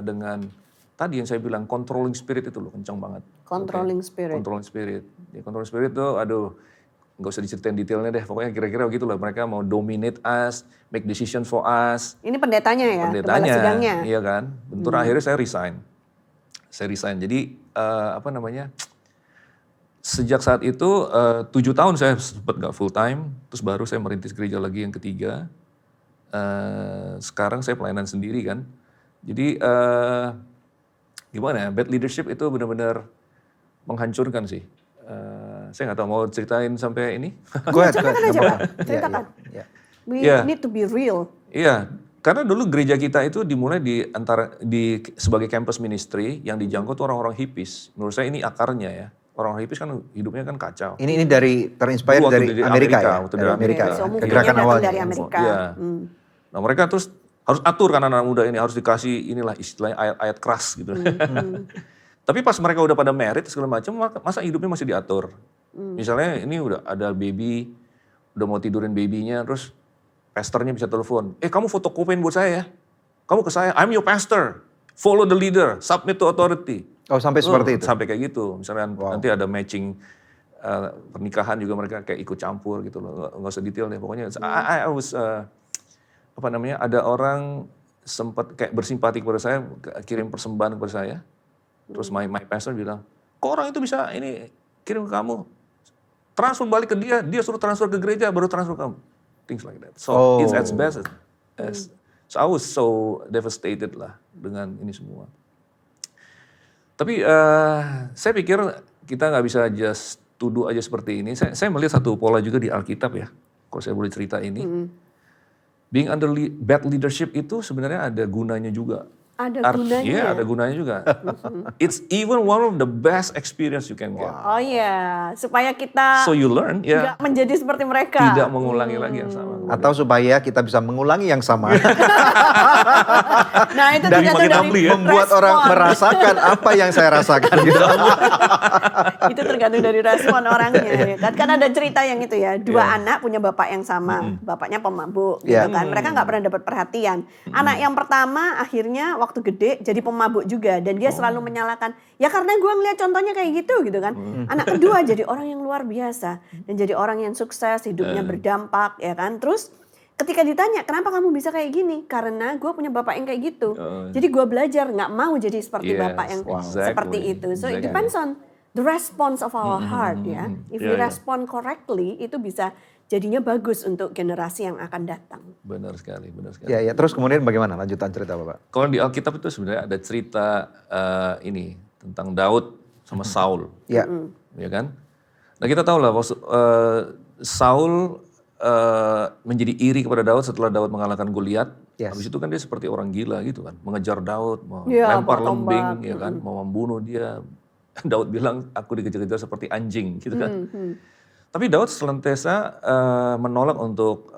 dengan tadi yang saya bilang controlling spirit itu loh, kencang banget. Controlling spirit. Controlling spirit. Ya, controlling spirit tuh, aduh, nggak usah diceritain detailnya deh. Pokoknya kira-kira begitu lah. Mereka mau dominate us, make decision for us. Ini pendetanya ya, gembala Pendetanya, sidangnya. iya kan. Bentur akhirnya saya resign. Jadi sejak saat itu 7 tahun saya sempat nggak full time. Terus baru saya merintis gereja lagi yang ketiga. Sekarang saya pelayanan sendiri kan. Jadi gimana ya, bad leadership itu benar-benar menghancurkan sih. Saya nggak tahu mau ceritain sampai ini. Go ahead, Ceritakan aja, Pak. Ceritakan. Iya. We Iya. need to be real. Iya, karena dulu gereja kita itu dimulai sebagai campus ministry yang dijangkau tuh orang-orang hippies. Menurut saya ini akarnya ya. Orang hippies kan hidupnya kan kacau. Ini dari terinspire Waktu dari Amerika ya? waktu Dari Amerika So, ya? movement-nya Kegerakan datang awalnya. dari Amerika. Iya. Nah mereka terus harus atur kan anak-anak muda ini, harus dikasih inilah istilahnya ayat-ayat keras gitu. Tapi pas mereka udah pada merit segala macam, masa hidupnya masih diatur. Misalnya ini udah ada baby, udah mau tidurin babynya, terus pastornya bisa telepon, kamu fotokopiin buat saya ya, kamu ke saya, I'm your pastor, follow the leader, submit to authority. Oh sampai seperti itu? Sampai kayak gitu, misalnya nanti ada matching pernikahan juga mereka kayak ikut campur gitu loh, nggak usah detail deh, pokoknya I was ada orang sempat kayak bersimpati kepada saya, kirim persembahan kepada saya. Terus my pastor bilang, kok orang itu bisa ini kirim ke kamu? Transfer balik ke dia, dia suruh transfer ke gereja, baru transfer ke kamu. Things like that. So it's as bad as so I was so devastated lah dengan ini semua. Tapi saya pikir kita nggak bisa just tuduh aja seperti ini. Saya melihat satu pola juga di Alkitab ya, kalau saya boleh cerita ini. Being under bad leadership itu sebenarnya ada gunanya juga. Ada gunanya. Iya, ada gunanya juga. It's even one of the best experience you can get. Oh iya, supaya kita So you learn, ya, nggak menjadi seperti mereka. tidak mengulangi lagi yang sama. Atau supaya kita bisa mengulangi yang sama. Nah itu Dari tergantung makin dari humbly ya. Membuat orang merasakan apa yang saya rasakan gitu. Itu tergantung dari respon orangnya. Ya kan? Kan ada cerita yang itu ya, 2 anak punya bapak yang sama, bapaknya pemabuk gitu kan. Mereka nggak pernah dapat perhatian. Anak yang pertama akhirnya waktu gede jadi pemabuk juga dan dia selalu menyalahkan, ya karena gue ngeliat contohnya kayak gitu kan. Anak kedua jadi orang yang luar biasa dan jadi orang yang sukses, hidupnya berdampak ya kan. Terus ketika ditanya kenapa kamu bisa kayak gini, karena gue punya bapak yang kayak gitu. Jadi gue belajar nggak mau jadi seperti bapak yang seperti itu. So it depends on the response of our heart ya. If we respond correctly itu bisa jadinya bagus untuk generasi yang akan datang. Benar sekali, benar sekali. Ya, ya. Terus kemudian bagaimana lanjutan cerita Bapak? Kalau di Alkitab itu sebenarnya ada cerita ini tentang Daud sama Saul, Ya. ya kan? Nah kita tahu lah, Saul menjadi iri kepada Daud setelah Daud mengalahkan Goliat. Yes. Habis itu kan dia seperti orang gila gitu kan, mengejar Daud, mau Iya, lempar bawa lembing, tombak. ya kan, mau membunuh dia. Daud bilang, aku dikejar-kejar seperti anjing, gitu kan. Tapi Daud senantiasa menolak untuk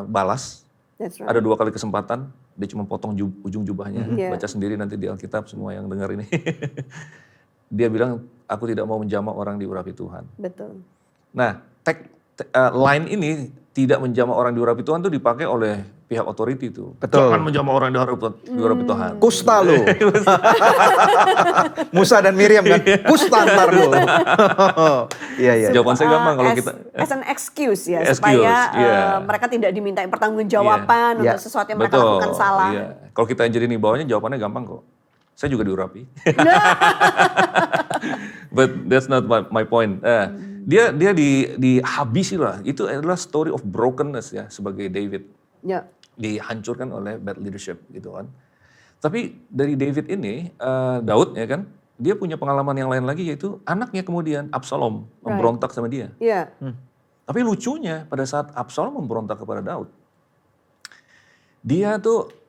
balas. That's right. Ada 2 kali kesempatan, dia cuma potong ujung jubahnya. Yeah. Baca sendiri nanti di Alkitab semua yang dengar ini. Dia bilang, aku tidak mau menjamah orang di urapi Tuhan. Betul. Nah, line ini tidak menjamah orang diurapi Tuhan itu dipakai oleh pihak otoriti itu. Betul. Jangan menjamah orang diurapi Tuhan. Kusta lo. Musa dan Miriam kan, kusta ntar lo. Iya. Jawaban saya gampang kalau kita. As an excuse ya, Excuse, supaya yeah. mereka tidak dimintai pertanggungjawaban Yeah. untuk sesuatu yang mereka lakukan salah. Iya. Kalau kita yang jadi nih bawahnya jawabannya gampang kok. Saya juga diurapi. But that's not my point. Dia dihabisi lah. Itu adalah story of brokenness ya sebagai David. Ya. Dihancurkan oleh bad leadership gitu kan. Tapi dari David ini, Daud ya kan, dia punya pengalaman yang lain lagi yaitu anaknya kemudian Absalom memberontak sama dia. Iya. Tapi lucunya pada saat Absalom memberontak kepada Daud, dia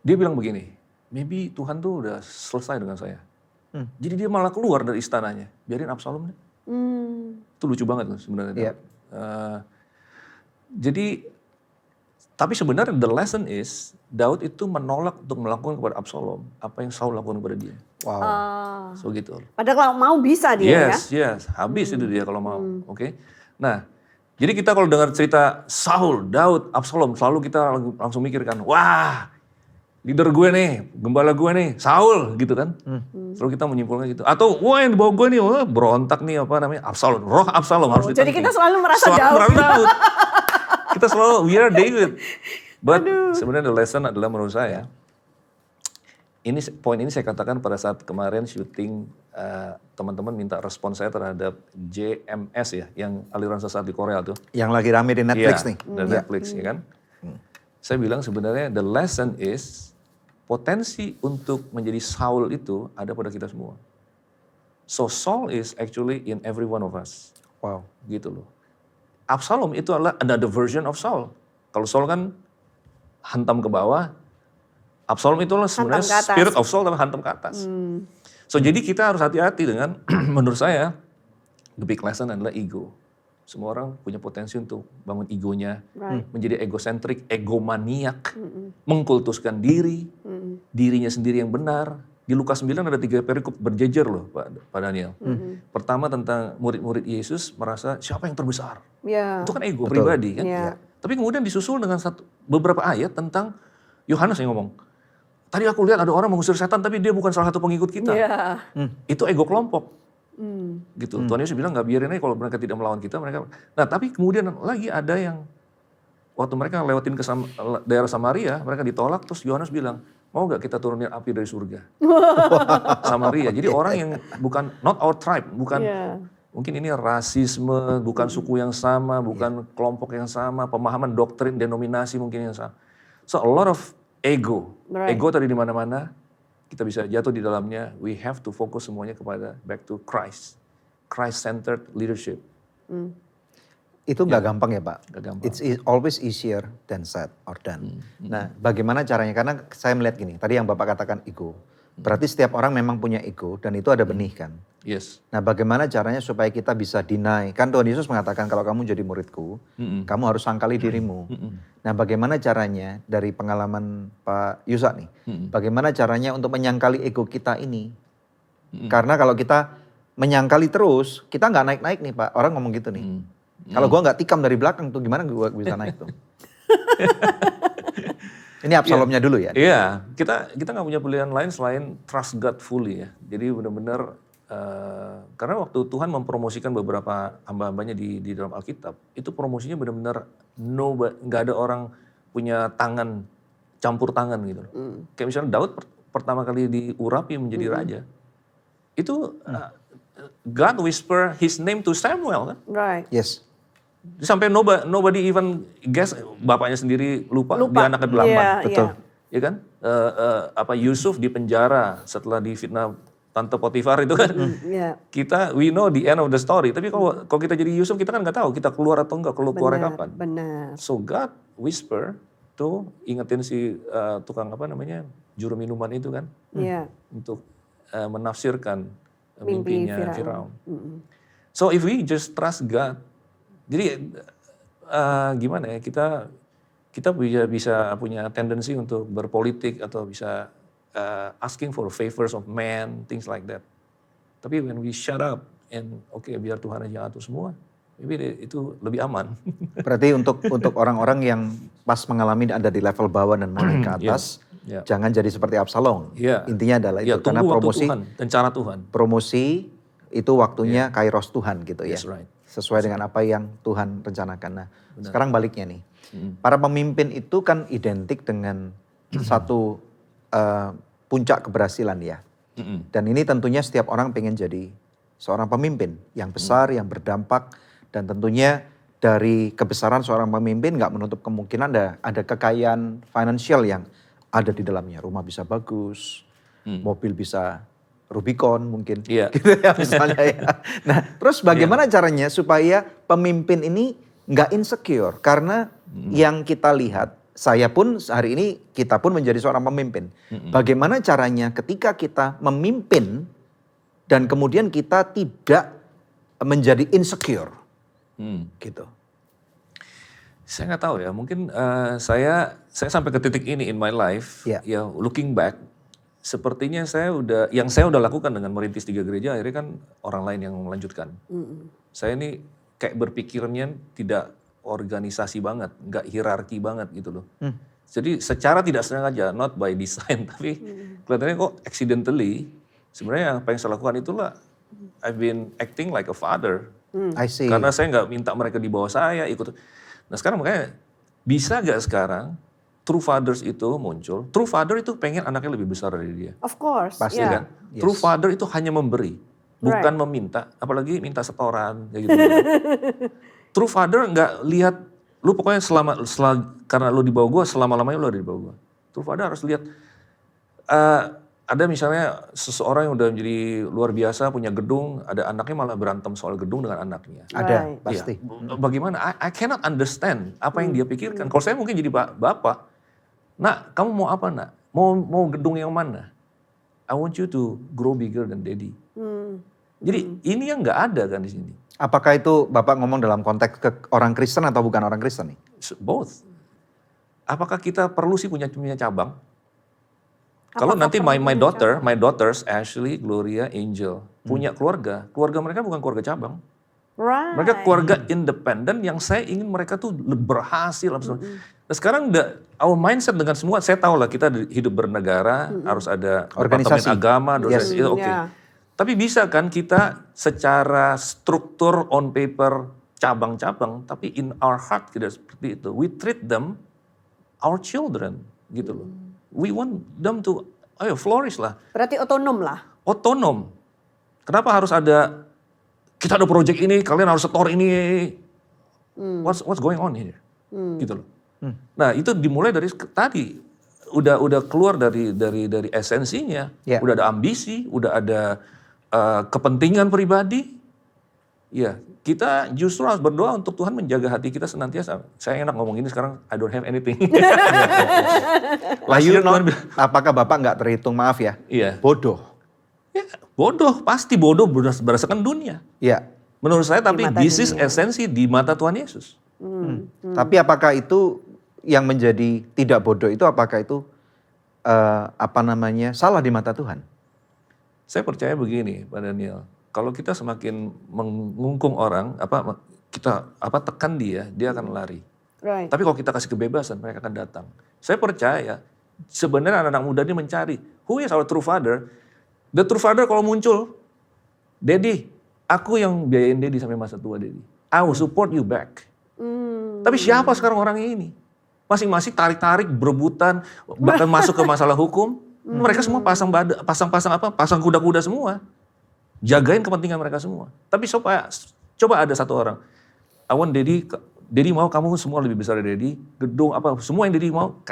bilang begini, maybe Tuhan tuh udah selesai dengan saya. Jadi dia malah keluar dari istananya, biarin Absalom deh. Itu lucu banget loh sebenarnya. Iya. Jadi, tapi sebenarnya the lesson is, Daud itu menolak untuk melakukan kepada Absalom apa yang Saul lakukan kepada dia. Wow. So gitu. Padahal kalau mau bisa dia ya. Yes, habis itu dia kalau mau. Oke. Nah, jadi kita kalau dengar cerita Saul, Daud, Absalom, selalu kita langsung mikirkan, wah, leader gue nih, gembala gue nih, Saul gitu kan. Selalu kita menyimpulkan gitu. Atau wah yang di bawah gue nih, wah, berontak nih apa namanya, Absalom, roh Absalom harus Jadi ditangkis. kita selalu merasa Daud. Kita selalu, we are David. But sebenarnya the lesson adalah menurut saya, poin ini saya katakan pada saat kemarin syuting, teman-teman minta respon saya terhadap JMS ya, yang aliran sesat di Korea tuh. Yang lagi rame di Netflix Iya, nih. dari Netflix ya kan. Saya bilang sebenarnya the lesson is, potensi untuk menjadi Saul itu ada pada kita semua. So Saul is actually in every one of us. Wow. Gitu loh. Absalom itu adalah another version of Saul. Kalau Saul kan hantam ke bawah, Absalom itu adalah sebenarnya spirit of Saul tapi hantam ke atas. So jadi kita harus hati-hati dengan, menurut saya, the big lesson adalah ego. Semua orang punya potensi untuk bangun egonya, menjadi egosentrik, egomaniak, mengkultuskan diri, dirinya sendiri yang benar. Di Lukas 9 ada 3 perikop berjejer loh Pak Daniel. Pertama tentang murid-murid Yesus merasa siapa yang terbesar. Ya. Itu kan ego pribadi kan. Ya. Tapi kemudian disusul dengan beberapa ayat tentang Yohanes yang ngomong. Tadi aku lihat ada orang mengusir setan tapi dia bukan salah satu pengikut kita. Ya. Itu ego kelompok. Gitu. Tuhan Yesus bilang nggak biarin aja kalau mereka tidak melawan kita. Nah tapi kemudian lagi ada yang waktu mereka lewatin ke daerah Samaria, mereka ditolak terus Yohanes bilang, mau gak kita turunin api dari surga? Samaria. Jadi orang yang bukan, not our tribe, bukan, mungkin ini rasisme, bukan suku yang sama, bukan kelompok yang sama, pemahaman doktrin, denominasi mungkin yang sama. So a lot of ego. Ego tadi di mana-mana, kita bisa jatuh di dalamnya. We have to focus semuanya kepada back to Christ. Christ-centered leadership. Itu nggak gampang ya Pak? Nggak gampang. It's always easier than said or done. Nah bagaimana caranya? Karena saya melihat gini, tadi yang Bapak katakan ego. Berarti setiap orang memang punya ego dan itu ada benih kan? Yes. Nah bagaimana caranya supaya kita bisa deny? Kan Tuhan Yesus mengatakan kalau kamu jadi muridku, kamu harus sangkali dirimu. Nah bagaimana caranya dari pengalaman Pak Yusa nih? Bagaimana caranya untuk menyangkali ego kita ini? Karena kalau kita menyangkali terus, kita nggak naik-naik nih Pak. Orang ngomong gitu nih. Kalau gue nggak tikam dari belakang tuh gimana gue bisa naik tuh? Ini Absalomnya dulu ya? Iya, kita nggak punya pilihan lain selain trust God fully ya. Jadi benar-benar karena waktu Tuhan mempromosikan beberapa hamba-hambanya di dalam Alkitab, itu promosinya benar-benar nggak ada orang punya tangan campur tangan gitu. Kayak misalnya Daud pertama kali diurapi menjadi raja, itu God whisper His name to Samuel kan? Right. Yes. Sampai nobody even guess, bapaknya sendiri lupa. Dia anak ke-8. Betul. Ya kan? Yusuf di penjara setelah difitnah Tante Potifar itu kan. Kita, we know the end of the story. Tapi kalau kita jadi Yusuf kita kan nggak tahu kita keluar atau enggak, keluarnya kapan. Benar. So God whisper tuh ingetin si tukang juru minuman itu kan, Iya. untuk menafsirkan Mimpi mimpinya Firaun. Firaun. So if we just trust God, jadi gimana ya, kita bisa punya tendensi untuk berpolitik atau bisa asking for favors of man, things like that. Tapi when we shut up and biar Tuhan aja atur semua, maybe itu lebih aman. Berarti untuk orang-orang yang pas mengalami ada di level bawah dan mau naik ke atas, jangan jadi seperti Absalom. Yeah. Intinya adalah itu, karena tunggu waktu promosi Tuhan dan cara Tuhan. promosi itu waktunya kairos Tuhan gitu ya. That's right. Sesuai dengan apa yang Tuhan rencanakan. Nah, sekarang baliknya nih. Para pemimpin itu kan identik dengan satu puncak keberhasilan ya. Dan ini tentunya setiap orang pengen jadi seorang pemimpin yang besar, yang berdampak. Dan tentunya dari kebesaran seorang pemimpin gak menutup kemungkinan ada kekayaan finansial yang ada di dalamnya. Rumah bisa bagus, mobil bisa Rubicon mungkin, Iya. gitu ya misalnya ya. Nah terus bagaimana caranya supaya pemimpin ini gak insecure? Karena yang kita lihat, saya pun hari ini kita pun menjadi seorang pemimpin. Bagaimana caranya ketika kita memimpin dan kemudian kita tidak menjadi insecure, gitu. Saya nggak tahu ya, mungkin saya sampai ke titik ini in my life, Ya. ya looking back, sepertinya saya udah lakukan dengan merintis 3 gereja, akhirnya kan orang lain yang melanjutkan. Saya ini kayak berpikirnya tidak organisasi banget, nggak hierarki banget gitu loh. Jadi secara tidak sengaja, not by design, tapi kelihatannya kok accidentally, sebenarnya apa yang saya lakukan itulah, I've been acting like a father. I see. Karena saya nggak minta mereka di bawah saya ikut. Nah sekarang makanya bisa nggak sekarang true fathers itu muncul? True father itu pengen anaknya lebih besar dari dia. Of course. Pasti yeah. Kan? True father itu hanya memberi, bukan meminta. Apalagi minta setoran kayak gitu. True father nggak lihat lu pokoknya karena lu di bawah gua selama-lamanya lu ada di bawah gua. True father harus lihat ada misalnya seseorang yang udah menjadi luar biasa punya gedung, ada anaknya malah berantem soal gedung dengan anaknya. Ada, Right. pasti. Ya, bagaimana? I cannot understand apa yang dia pikirkan. Kalau saya mungkin jadi bapak, nak kamu mau apa nak? Mau gedung yang mana? I want you to grow bigger than daddy. Jadi ini yang nggak ada kan di sini. Apakah itu Bapak ngomong dalam konteks ke orang Kristen atau bukan orang Kristen nih? Both. Apakah kita perlu sih punya cabang? Kalau nanti my daughters Ashley, Gloria, Angel punya keluarga mereka bukan keluarga cabang. Right. Mereka keluarga independen yang saya ingin mereka tuh berhasil. Nah sekarang our mindset dengan semua, saya tahu lah kita hidup bernegara, harus ada Organisasi. departemen agama, Yes. itu oke. Yeah. Tapi bisa kan kita secara struktur on paper cabang-cabang, tapi in our heart tidak seperti itu. We treat them our children gitu loh. We want them to flourish lah. Berarti otonom lah. Otonom. Kenapa harus ada kita ada project ini, kalian harus setor ini. What's going on here? Gitu loh. Nah, itu dimulai dari tadi udah keluar dari esensinya. Yeah. Udah ada ambisi, udah ada kepentingan pribadi. Ya, kita justru harus berdoa untuk Tuhan menjaga hati kita senantiasa. Saya enak ngomong ini sekarang, I don't have anything. Apakah Bapak nggak terhitung, maaf ya, Iya. bodoh? Ya, bodoh, pasti bodoh berdasarkan dunia. Ya. Menurut saya, tapi mata this is dunia. esensi di mata Tuhan Yesus. Tapi apakah itu yang menjadi tidak bodoh itu, apakah itu salah di mata Tuhan? Saya percaya begini, Pak Daniel. Kalau kita semakin mengungkung orang, kita tekan dia akan lari. Right. Tapi kalau kita kasih kebebasan, mereka akan datang. Saya percaya sebenarnya anak-anak muda ini mencari who is our true father. The true father kalau muncul, Daddy, aku yang biayain Daddy sampai masa tua Daddy. I will support you back. Tapi siapa sekarang orang ini? Masing-masing tarik-tarik, berebutan, bahkan masuk ke masalah hukum. Mereka semua pasang kuda-kuda semua. Jagain kepentingan mereka semua. Tapi coba ada satu orang. I want Daddy mau kamu semua lebih besar dari Daddy. Gedung semua yang Daddy mau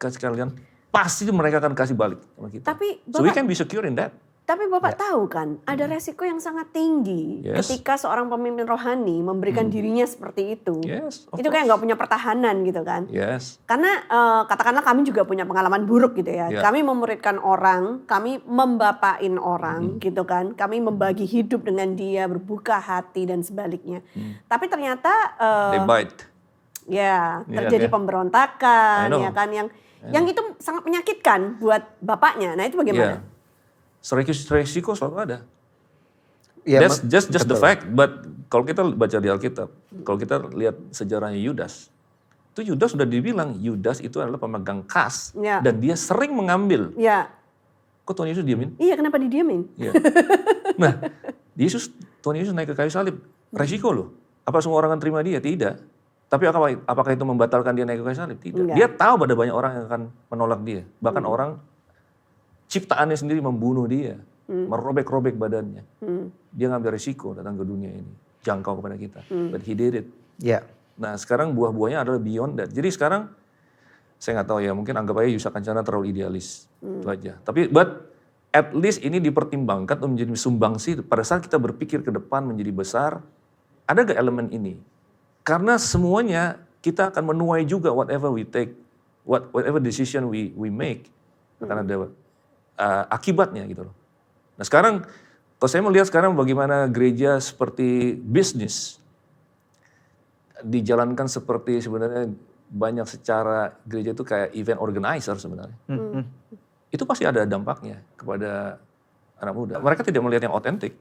kasih kalian. Pasti mereka akan kasih balik sama kita. Tapi So we can be secure in that. Tapi Bapak tahu kan, ada resiko yang sangat tinggi Yes. ketika seorang pemimpin rohani memberikan dirinya seperti itu. Yes, of Itu kayak nggak punya pertahanan gitu kan. Yes. Karena katakanlah kami juga punya pengalaman buruk gitu ya. Yeah. Kami memuridkan orang, kami membapain orang gitu kan. Kami membagi hidup dengan dia, berbuka hati dan sebaliknya. Tapi ternyata They bite. ya Iya, terjadi iya. pemberontakan I know. ya kan yang itu sangat menyakitkan buat bapaknya. Nah, itu bagaimana? Yeah. Resiko selalu ada. Ya, That's just the betul. fact. But kalau kita baca di Alkitab, kalau kita lihat sejarahnya Yudas, itu Yudas sudah dibilang Yudas itu adalah pemegang kas Ya. dan dia sering mengambil. Ya, Kok Tuhan Yesus diamin? iya kenapa didiamin? Iya. Nah, Tuhan Yesus naik ke kayu salib, resiko loh. Apa semua orang akan terima dia? Tidak. Tapi apakah itu membatalkan dia naik ke kayu salib? Tidak. Enggak. Dia tahu ada banyak orang yang akan menolak dia. Bahkan orang ciptaannya sendiri membunuh dia, merobek-robek badannya. Dia ngambil resiko datang ke dunia ini, jangkau kepada kita. But he did it. Ya, Nah sekarang buah-buahnya adalah beyond that. Jadi sekarang saya nggak tahu ya, mungkin anggap aja Yusa Kencana terlalu idealis. Itu aja. Tapi but at least ini dipertimbangkan untuk menjadi sumbangsi pada saat kita berpikir ke depan menjadi besar. Ada gak elemen ini? Karena semuanya kita akan menuai juga whatever we take, whatever decision we make. Akan ada akibatnya gitu loh. Nah sekarang, kalau saya melihat sekarang bagaimana gereja seperti bisnis, dijalankan seperti sebenarnya banyak secara gereja itu kayak event organizer sebenarnya. Itu pasti ada dampaknya kepada anak muda. Mereka tidak melihat yang otentik.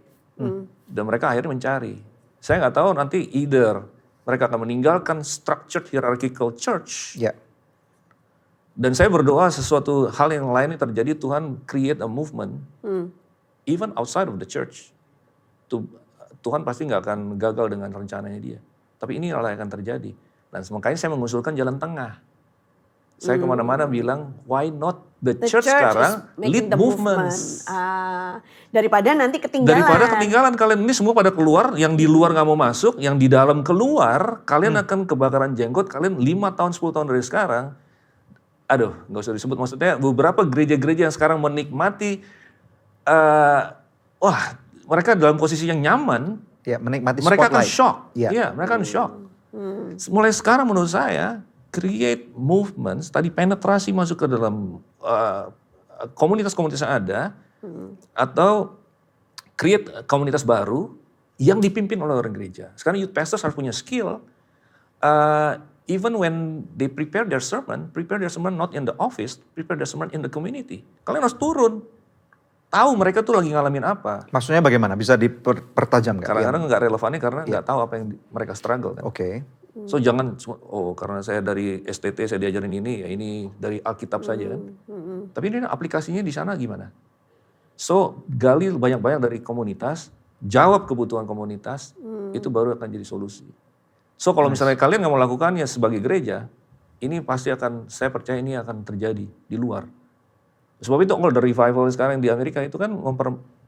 Dan mereka akhirnya mencari. Saya nggak tahu nanti either mereka akan meninggalkan structured hierarchical church. ya, Dan saya berdoa sesuatu hal yang lain yang terjadi, Tuhan create a movement even outside of the church. Tuhan pasti nggak akan gagal dengan rencananya dia. Tapi ini yang akan terjadi. Dan makanya saya mengusulkan jalan tengah. Saya kemana-mana bilang, why not the church sekarang is making lead the movements. Daripada nanti ketinggalan. Daripada ketinggalan, kalian ini semua pada keluar, yang di luar nggak mau masuk, yang di dalam keluar, kalian akan kebakaran jenggot, kalian 5 tahun, 10 tahun dari sekarang. Aduh, nggak usah disebut, maksudnya beberapa gereja-gereja yang sekarang menikmati, mereka dalam posisi yang nyaman, ya, menikmati mereka akan spotlight. shock. Iya. Iya, mereka akan shock. Mulai sekarang menurut saya, create movements, tadi penetrasi masuk ke dalam komunitas-komunitas yang ada, atau create komunitas baru yang dipimpin oleh orang gereja. Sekarang youth pastors harus punya skill, even when they prepare their sermon not in the office, prepare their sermon in the community. Kalian harus turun, tahu mereka tuh lagi ngalamin apa. Maksudnya bagaimana? Bisa dipertajam nggak? Kadang-kadang nggak relevannya karena nggak tahu apa yang mereka struggle kan. Oke. So jangan, karena saya dari STT saya diajarin ini, ya ini dari Alkitab saja kan. Tapi ini aplikasinya di sana gimana? So gali banyak-banyak dari komunitas, jawab kebutuhan komunitas, itu baru akan jadi solusi. So kalau misalnya kalian nggak mau lakukannya sebagai gereja, ini pasti akan, saya percaya ini akan terjadi di luar. Sebab itu kalau the revival sekarang di Amerika itu kan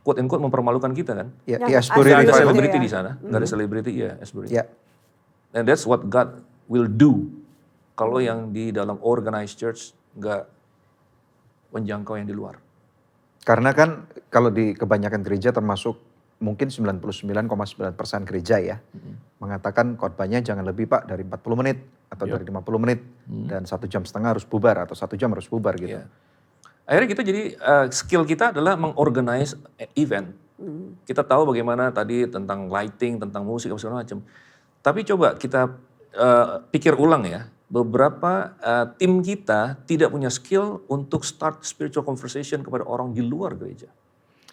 quote unquote mempermalukan kita kan. Ya, Yang di Asbury Asbury Nggak ada Revival. selebriti ya. di sana, nggak ada selebriti, ya Asbury. Ya, And that's what God will do kalau yang di dalam organized church nggak menjangkau yang di luar. karena kan kalau di kebanyakan gereja termasuk mungkin 99,9% gereja ya, mengatakan khotbahnya jangan lebih Pak dari 40 menit atau dari 50 menit dan 1,5 jam harus bubar atau 1 jam harus bubar gitu. Iya. Akhirnya kita jadi skill kita adalah mengorganize event. Kita tahu bagaimana tadi tentang lighting, tentang musik, segala macam. Tapi coba kita pikir ulang ya, beberapa tim kita tidak punya skill untuk start spiritual conversation kepada orang di luar gereja,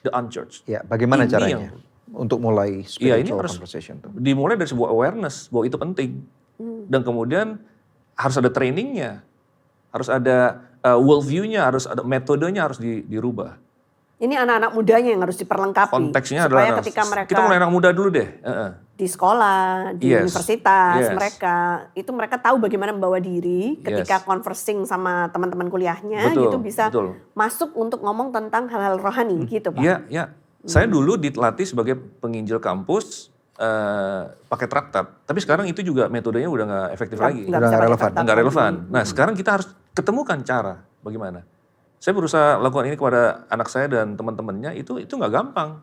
the unchurched. Ya, bagaimana Ini caranya untuk mulai Iya, ini spiritual harus conversation tuh? dimulai dari sebuah awareness bahwa itu penting. Dan kemudian harus ada trainingnya, harus ada worldview-nya, harus ada metodenya harus dirubah. Ini anak-anak mudanya yang harus diperlengkapi. Konteksnya supaya adalah, ketika mereka kita mulai anak muda dulu deh. di sekolah, di Yes. universitas, Yes. mereka tahu bagaimana membawa diri ketika Yes. conversing sama teman-teman kuliahnya, Betul, gitu bisa betul. masuk untuk ngomong tentang hal-hal rohani, gitu Pak. Iya, iya. Saya dulu dilatih sebagai penginjil kampus pakai traktat. Tapi sekarang itu juga metodenya udah nggak efektif lagi. Nggak Udah bisa nggak pakai relevan. traktat Nggak lagi. relevan. Nah sekarang kita harus ketemukan cara bagaimana. Saya berusaha lakukan ini kepada anak saya dan teman-temannya, itu nggak gampang.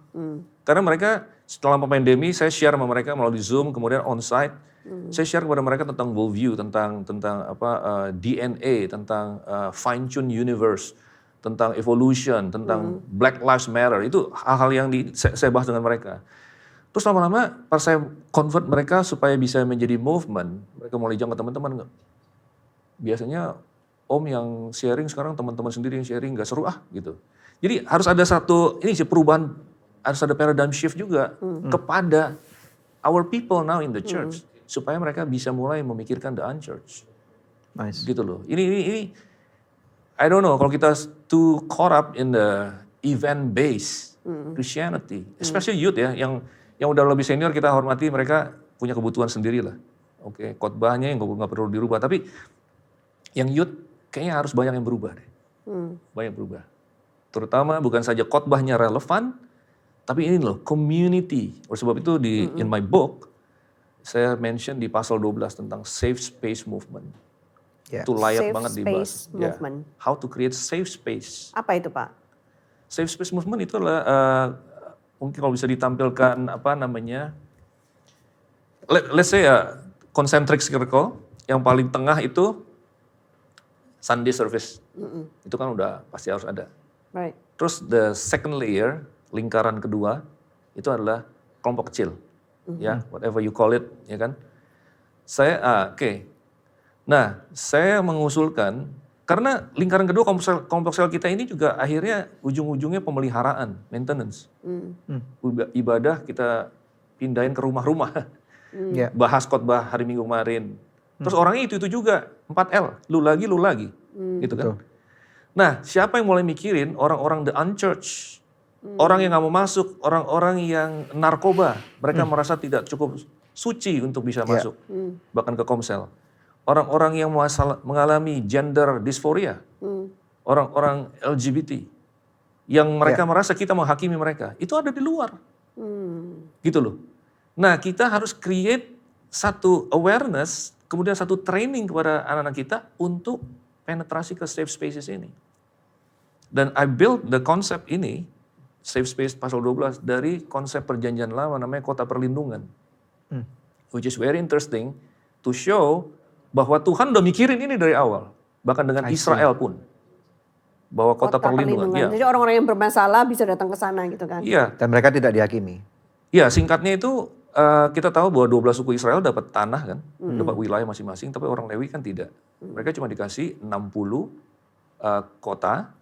Karena mereka setelah pandemi, saya share sama mereka melalui Zoom, kemudian on-site. Saya share kepada mereka tentang worldview, tentang DNA, tentang fine-tune universe, tentang evolution, tentang Black Lives Matter. Itu hal-hal yang saya bahas dengan mereka. Terus lama-lama pas saya convert mereka supaya bisa menjadi movement, mereka mulai jangan teman-teman. Biasanya om yang sharing sekarang teman-teman sendiri yang sharing nggak seru gitu. Jadi harus ada satu ini sih perubahan, harus ada paradigm shift juga kepada our people now in the church supaya mereka bisa mulai memikirkan the unchurched. Nice. Gitu loh. Ini I don't know kalau kita too caught up in the event based Christianity, especially youth ya yang udah lebih senior kita hormati, mereka punya kebutuhan sendiri lah. Oke, khotbahnya yang nggak perlu dirubah, tapi yang youth kayaknya harus banyak yang berubah deh. Banyak berubah. Terutama bukan saja khotbahnya relevan, tapi ini loh, community. Oleh sebab itu in my book, saya mention di pasal 12 tentang safe space movement. Yeah. Itu layak Safe banget dibahas. space movement. How to create safe space. Apa itu Pak? Safe space movement itu adalah, mungkin kalau bisa ditampilkan let's say concentric circle, yang paling tengah itu Sunday service. Itu kan udah pasti harus ada. Right. Terus the second layer, lingkaran kedua, itu adalah kelompok kecil. Ya, whatever you call it, ya kan. Oke. Nah, saya mengusulkan, karena lingkaran kedua kelompok sel kita ini juga akhirnya ujung-ujungnya pemeliharaan, maintenance. Ibadah kita pindahin ke rumah-rumah. Yeah. Bahas khotbah hari Minggu kemarin. Terus orangnya itu juga, 4L, lu lagi. Gitu kan. Betul. Nah, siapa yang mulai mikirin orang-orang the unchurched, orang yang gak mau masuk, orang-orang yang narkoba, mereka merasa tidak cukup suci untuk bisa masuk, bahkan ke komsel. Orang-orang yang mengalami gender dysphoria, orang-orang LGBT, yang mereka merasa kita menghakimi mereka, itu ada di luar. Gitu loh. Nah, kita harus create satu awareness, kemudian satu training kepada anak-anak kita untuk penetrasi ke safe spaces ini. Dan I build the concept ini, safe space pasal 12, dari konsep perjanjian lama namanya kota perlindungan. Which is very interesting to show bahwa Tuhan udah mikirin ini dari awal. Bahkan dengan Israel pun. Bahwa kota perlindungan. Ya. Jadi orang-orang yang bermasalah bisa datang ke sana gitu kan. Iya. Dan mereka tidak dihakimi. Iya, singkatnya itu kita tahu bahwa 12 suku Israel dapat tanah kan, dapat wilayah masing-masing, tapi orang Lewi kan tidak. Mereka cuma dikasih 60 kota,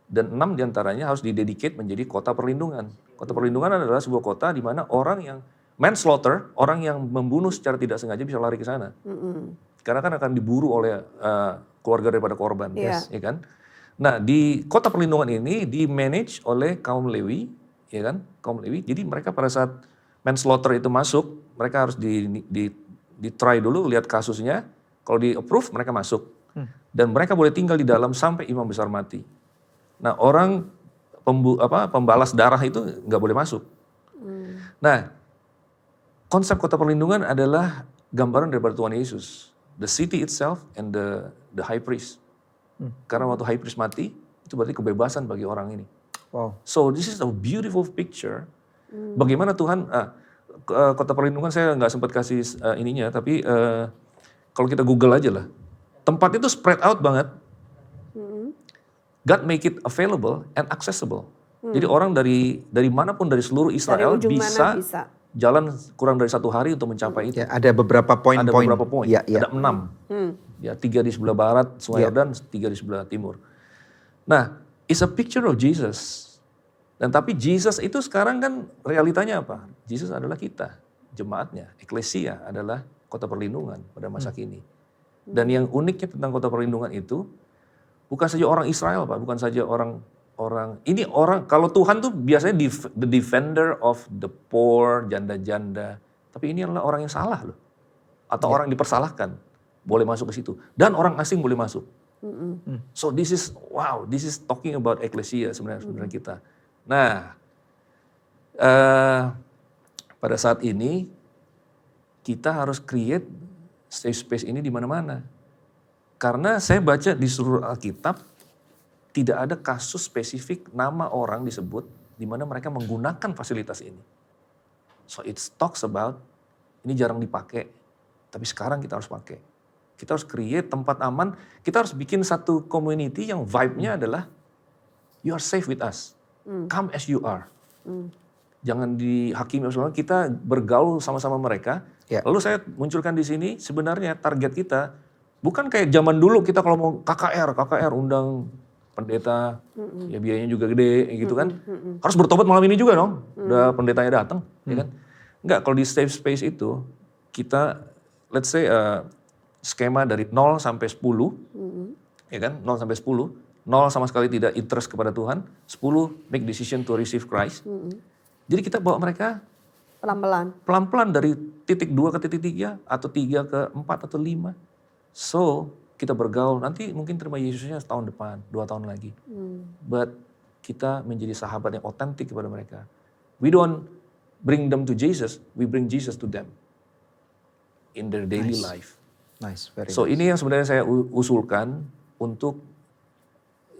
dan 6 diantaranya harus didedicate menjadi kota perlindungan. Kota perlindungan adalah sebuah kota di mana orang yang manslaughter, orang yang membunuh secara tidak sengaja bisa lari ke sana. Karena kan akan diburu oleh keluarga daripada korban, ya kan? Nah, di kota perlindungan ini di-manage oleh kaum Lewi, ya kan? Kaum Lewi. Jadi mereka pada saat manslaughter itu masuk, mereka harus di-try dulu, lihat kasusnya. Kalau di-approve, mereka masuk. Dan mereka boleh tinggal di dalam sampai imam besar mati. Nah, orang pembalas darah itu nggak boleh masuk. Nah, konsep kota perlindungan adalah gambaran daripada Tuhan Yesus. The city itself and the high priest. Karena waktu high priest mati, itu berarti kebebasan bagi orang ini. Wow. So this is a beautiful picture. Bagaimana Tuhan, kota perlindungan saya nggak sempat kasih ininya, tapi kalau kita Google aja lah. Tempat itu spread out banget. God make it available and accessible. Jadi orang dari manapun dari seluruh Israel dari bisa bisa jalan kurang dari 1 hari untuk mencapai itu. Ya, ada beberapa poin-poin. Ada beberapa poin. Ya, Ada 6. Ya, 3 di sebelah barat Sungai Yordan, 3 di sebelah timur. Nah, it's a picture of Jesus. Dan tapi Jesus itu sekarang kan realitanya apa? Jesus adalah kita, jemaatnya. Eklesia adalah kota perlindungan pada masa kini. Dan yang uniknya tentang kota perlindungan itu, bukan saja orang Israel Pak, bukan saja orang, ini orang, kalau Tuhan tuh biasanya the defender of the poor, janda-janda. Tapi ini adalah orang yang salah loh. Atau orang yang dipersalahkan, boleh masuk ke situ. Dan orang asing boleh masuk. So this is talking about eklesia sebenarnya kita. Nah, pada saat ini kita harus create safe space ini di mana-mana. Karena saya baca di seluruh Alkitab, tidak ada kasus spesifik nama orang disebut di mana mereka menggunakan fasilitas ini. So it talks about ini jarang dipakai, tapi sekarang kita harus pakai. Kita harus create tempat aman, kita harus bikin satu community yang vibe-nya adalah you are safe with us, come as you are. Jangan dihakimi, kita bergaul sama-sama mereka. Ya. Lalu saya munculkan di sini sebenarnya target kita bukan kayak zaman dulu kita kalau mau KKR undang pendeta, ya biayanya juga gede gitu kan. Harus bertobat malam ini juga dong, udah pendetanya datang, ya kan. Enggak, kalau di safe space itu kita let's say skema dari 0 sampai 10, ya kan, 0 sampai 10, 0 sama sekali tidak interest kepada Tuhan, 10 make decision to receive Christ. Jadi kita bawa mereka pelan-pelan dari titik 2 ke titik 3 atau 3 ke 4 atau 5. So kita bergaul, nanti mungkin terima Yesusnya tahun depan, 2 tahun lagi. But kita menjadi sahabat yang otentik kepada mereka. We don't bring them to Jesus, we bring Jesus to them in their daily life. Nice, very So nice. ini yang sebenarnya saya usulkan untuk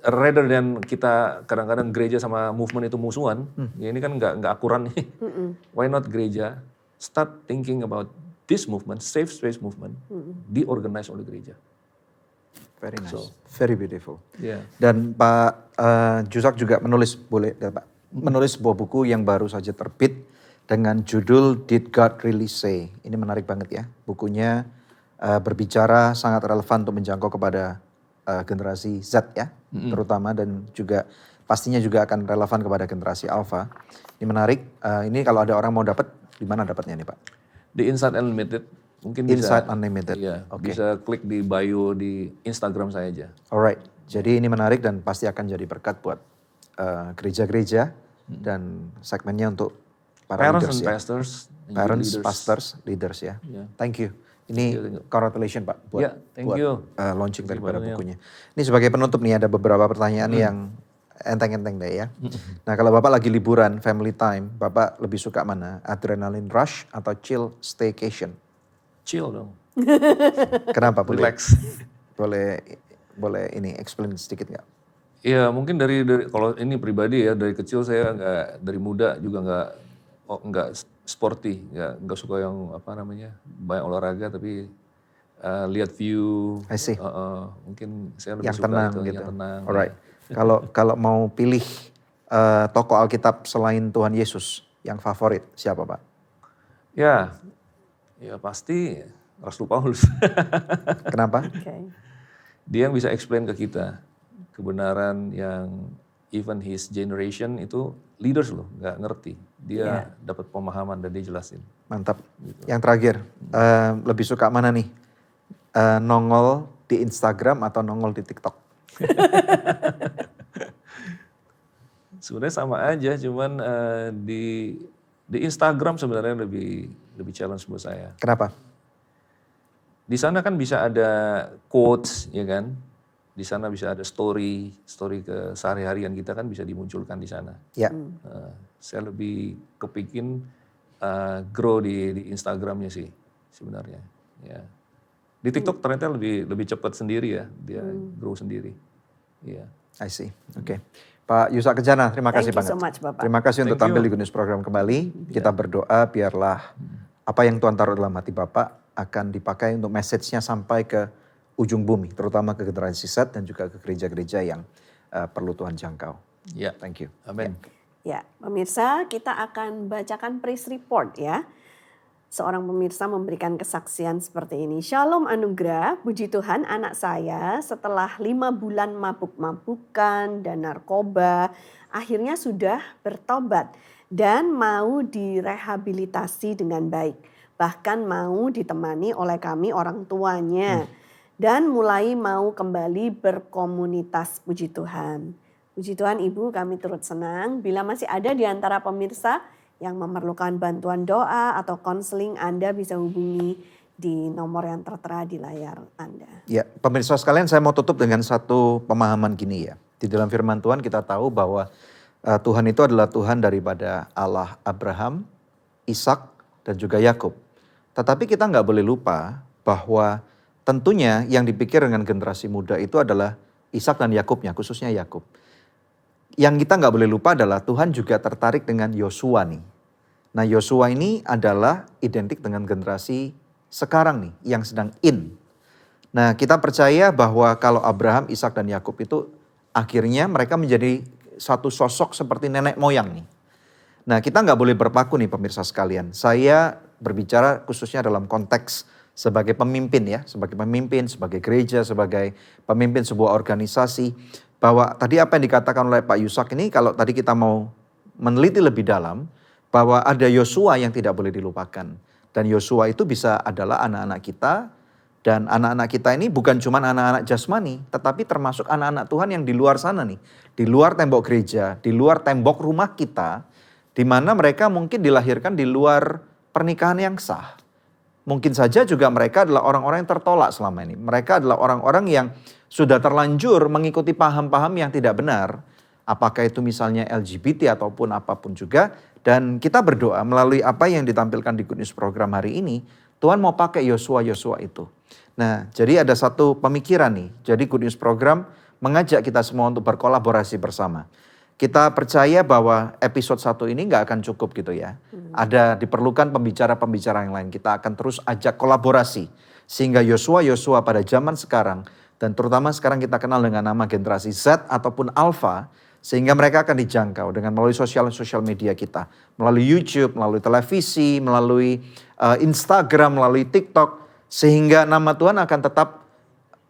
rather than kita kadang-kadang gereja sama movement itu musuhan, ya ini kan nggak akuran nih. Why not gereja start thinking about this movement, safe space movement, diorganize oleh gereja. Very nice, So, very beautiful. Yeah. Dan Pak Jusak juga menulis, boleh ya Pak, menulis sebuah buku yang baru saja terbit dengan judul Did God Really Say? Ini menarik banget ya. Bukunya berbicara sangat relevan untuk menjangkau kepada generasi Z ya, terutama, dan juga pastinya juga akan relevan kepada generasi Alpha. Ini menarik. Ini kalau ada orang mau dapat, di mana dapatnya nih Pak? Di Insight Unlimited mungkin Insight bisa. Unlimited. Iya, Oke. bisa klik di bio di Instagram saya aja. Alright, jadi ini menarik dan pasti akan jadi berkat buat gereja-gereja dan segmennya untuk para Parents leaders and ya. pastors, and Parents, leaders. pastors, leaders ya. Yeah. Thank you. Ini congratulations Pak buat, Yeah, thank you. launching Thank you, daripada Pak Daniel. bukunya. Ini sebagai penutup nih ada beberapa pertanyaan yang enteng-enteng deh ya. Nah kalau Bapak lagi liburan, family time, Bapak lebih suka mana? Adrenaline rush atau chill staycation? Chill dong, Kenapa? Boleh, relax. boleh ini explain sedikit nggak? Iya, mungkin dari kalau ini pribadi ya, dari kecil saya dari muda juga nggak sporty, nggak suka yang apa namanya banyak olahraga, tapi lihat view. I see. Mungkin saya lebih Yang suka tenang itu, gitu. yang tenang. Alright. Kalau mau pilih tokoh Alkitab selain Tuhan Yesus yang favorit siapa Pak? Ya pasti Rasul Paulus. Kenapa? Okay. Dia yang bisa explain ke kita kebenaran yang even his generation itu leaders loh, nggak ngerti. Dia dapat pemahaman dan dia jelasin. Mantap. Yang terakhir, lebih suka mana nih? Nongol di Instagram atau nongol di TikTok? Sebenarnya sama aja, cuman di Instagram sebenarnya lebih challenge buat saya. Kenapa? Di sana kan bisa ada quotes, ya kan? Di sana bisa ada story kesehari-harian kita kan bisa dimunculkan di sana. Ya. Saya lebih kepingin grow di Instagramnya sih sebenarnya. Ya. Di TikTok ternyata lebih cepat sendiri ya, dia grow sendiri. Iya. I see. Oke. Pak Yusak Kencana, terima kasih Thank you banget. so much, Bapak. Terima kasih untuk Thank tampil you. di Good News Program kembali. Kita berdoa biarlah apa yang Tuhan taruh dalam hati Bapak akan dipakai untuk message-nya sampai ke ujung bumi, terutama ke generasi Z dan juga ke gereja-gereja yang perlu Tuhan jangkau. Ya. Thank you. Amin. Ya, pemirsa, kita akan bacakan praise report ya. Seorang pemirsa memberikan kesaksian seperti ini. Shalom anugerah, puji Tuhan anak saya setelah 5 bulan mabuk-mabukan dan narkoba, akhirnya sudah bertobat dan mau direhabilitasi dengan baik. Bahkan mau ditemani oleh kami orang tuanya. Dan mulai mau kembali berkomunitas, puji Tuhan. Puji Tuhan Ibu, kami turut senang. Bila masih ada di antara pemirsa yang memerlukan bantuan doa atau konseling, Anda bisa hubungi di nomor yang tertera di layar Anda. Ya, pemirsa sekalian, saya mau tutup dengan satu pemahaman gini ya. Di dalam firman Tuhan kita tahu bahwa Tuhan itu adalah Tuhan daripada Allah Abraham, Ishak, dan juga Yakub. Tetapi kita nggak boleh lupa bahwa tentunya yang dipikir dengan generasi muda itu adalah Ishak dan Yakubnya, khususnya Yakub. Yang kita nggak boleh lupa adalah Tuhan juga tertarik dengan Yosua nih. Nah Yosua ini adalah identik dengan generasi sekarang nih, yang sedang in. Nah kita percaya bahwa kalau Abraham, Ishak dan Yakub itu akhirnya mereka menjadi satu sosok seperti nenek moyang nih. Nah kita nggak boleh berpaku nih pemirsa sekalian. Saya berbicara khususnya dalam konteks sebagai pemimpin ya. Sebagai pemimpin, sebagai gereja, sebagai pemimpin sebuah organisasi. Bahwa tadi apa yang dikatakan oleh Pak Yusak ini kalau tadi kita mau meneliti lebih dalam. Bahwa ada Yosua yang tidak boleh dilupakan. Dan Yosua itu bisa adalah anak-anak kita. Dan anak-anak kita ini bukan cuma anak-anak jasmani, tetapi termasuk anak-anak Tuhan yang di luar sana nih. Di luar tembok gereja, di luar tembok rumah kita, di mana mereka mungkin dilahirkan di luar pernikahan yang sah. Mungkin saja juga mereka adalah orang-orang yang tertolak selama ini. Mereka adalah orang-orang yang sudah terlanjur mengikuti paham-paham yang tidak benar. Apakah itu misalnya LGBT ataupun apapun juga. Dan kita berdoa melalui apa yang ditampilkan di Good News Program hari ini, Tuhan mau pakai Yosua-Yosua itu. Nah, jadi ada satu pemikiran nih. Jadi Good News Program mengajak kita semua untuk berkolaborasi bersama. Kita percaya bahwa episode 1 ini nggak akan cukup gitu ya. Ada diperlukan pembicara-pembicara yang lain. Kita akan terus ajak kolaborasi. Sehingga Yosua-Yosua pada zaman sekarang, dan terutama sekarang kita kenal dengan nama generasi Z ataupun Alpha, sehingga mereka akan dijangkau dengan melalui sosial media kita. Melalui YouTube, melalui televisi, melalui Instagram, melalui TikTok. Sehingga nama Tuhan akan tetap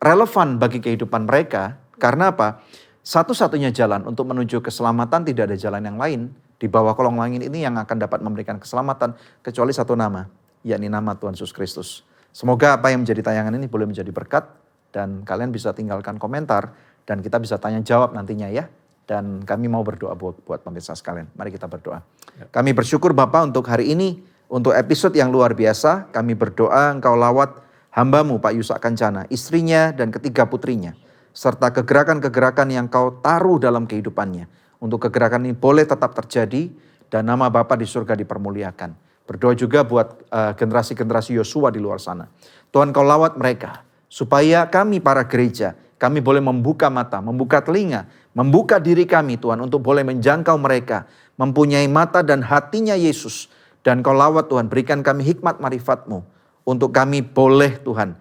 relevan bagi kehidupan mereka. Karena apa? Satu-satunya jalan untuk menuju keselamatan tidak ada jalan yang lain. Di bawah kolong langit ini yang akan dapat memberikan keselamatan. Kecuali satu nama, yakni nama Tuhan Yesus Kristus. Semoga apa yang menjadi tayangan ini boleh menjadi berkat. Dan kalian bisa tinggalkan komentar. Dan kita bisa tanya jawab nantinya ya. Dan kami mau berdoa buat pemirsa sekalian. Mari kita berdoa. Kami bersyukur Bapak untuk hari ini. Untuk episode yang luar biasa. Kami berdoa Engkau lawat hamba-Mu Pak Yusak Kancana. Istrinya dan ketiga putrinya. Serta kegerakan-kegerakan yang Kau taruh dalam kehidupannya. Untuk kegerakan ini boleh tetap terjadi. Dan nama Bapa di surga dipermuliakan. Berdoa juga buat generasi-generasi Yosua di luar sana. Tuhan Kau lawat mereka. Supaya kami para gereja. Kami boleh membuka mata, membuka telinga. Membuka diri kami Tuhan untuk boleh menjangkau mereka. Mempunyai mata dan hatinya Yesus. Dan Kau lawat Tuhan, berikan kami hikmat marifat-Mu. Untuk kami boleh Tuhan,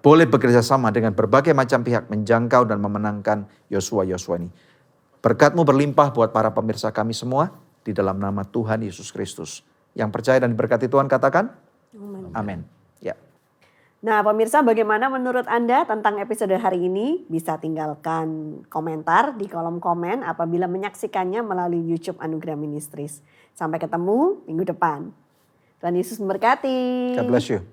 boleh bekerja sama dengan berbagai macam pihak menjangkau dan memenangkan Yosua-Yosua ini. Berkat-Mu berlimpah buat para pemirsa kami semua. Di dalam nama Tuhan Yesus Kristus. Yang percaya dan diberkati Tuhan katakan, amin. Ya. Nah pemirsa bagaimana menurut Anda tentang episode hari ini? Bisa tinggalkan komentar di kolom komen apabila menyaksikannya melalui YouTube Anugerah Ministries. Sampai ketemu minggu depan. Tuhan Yesus memberkati. God bless you.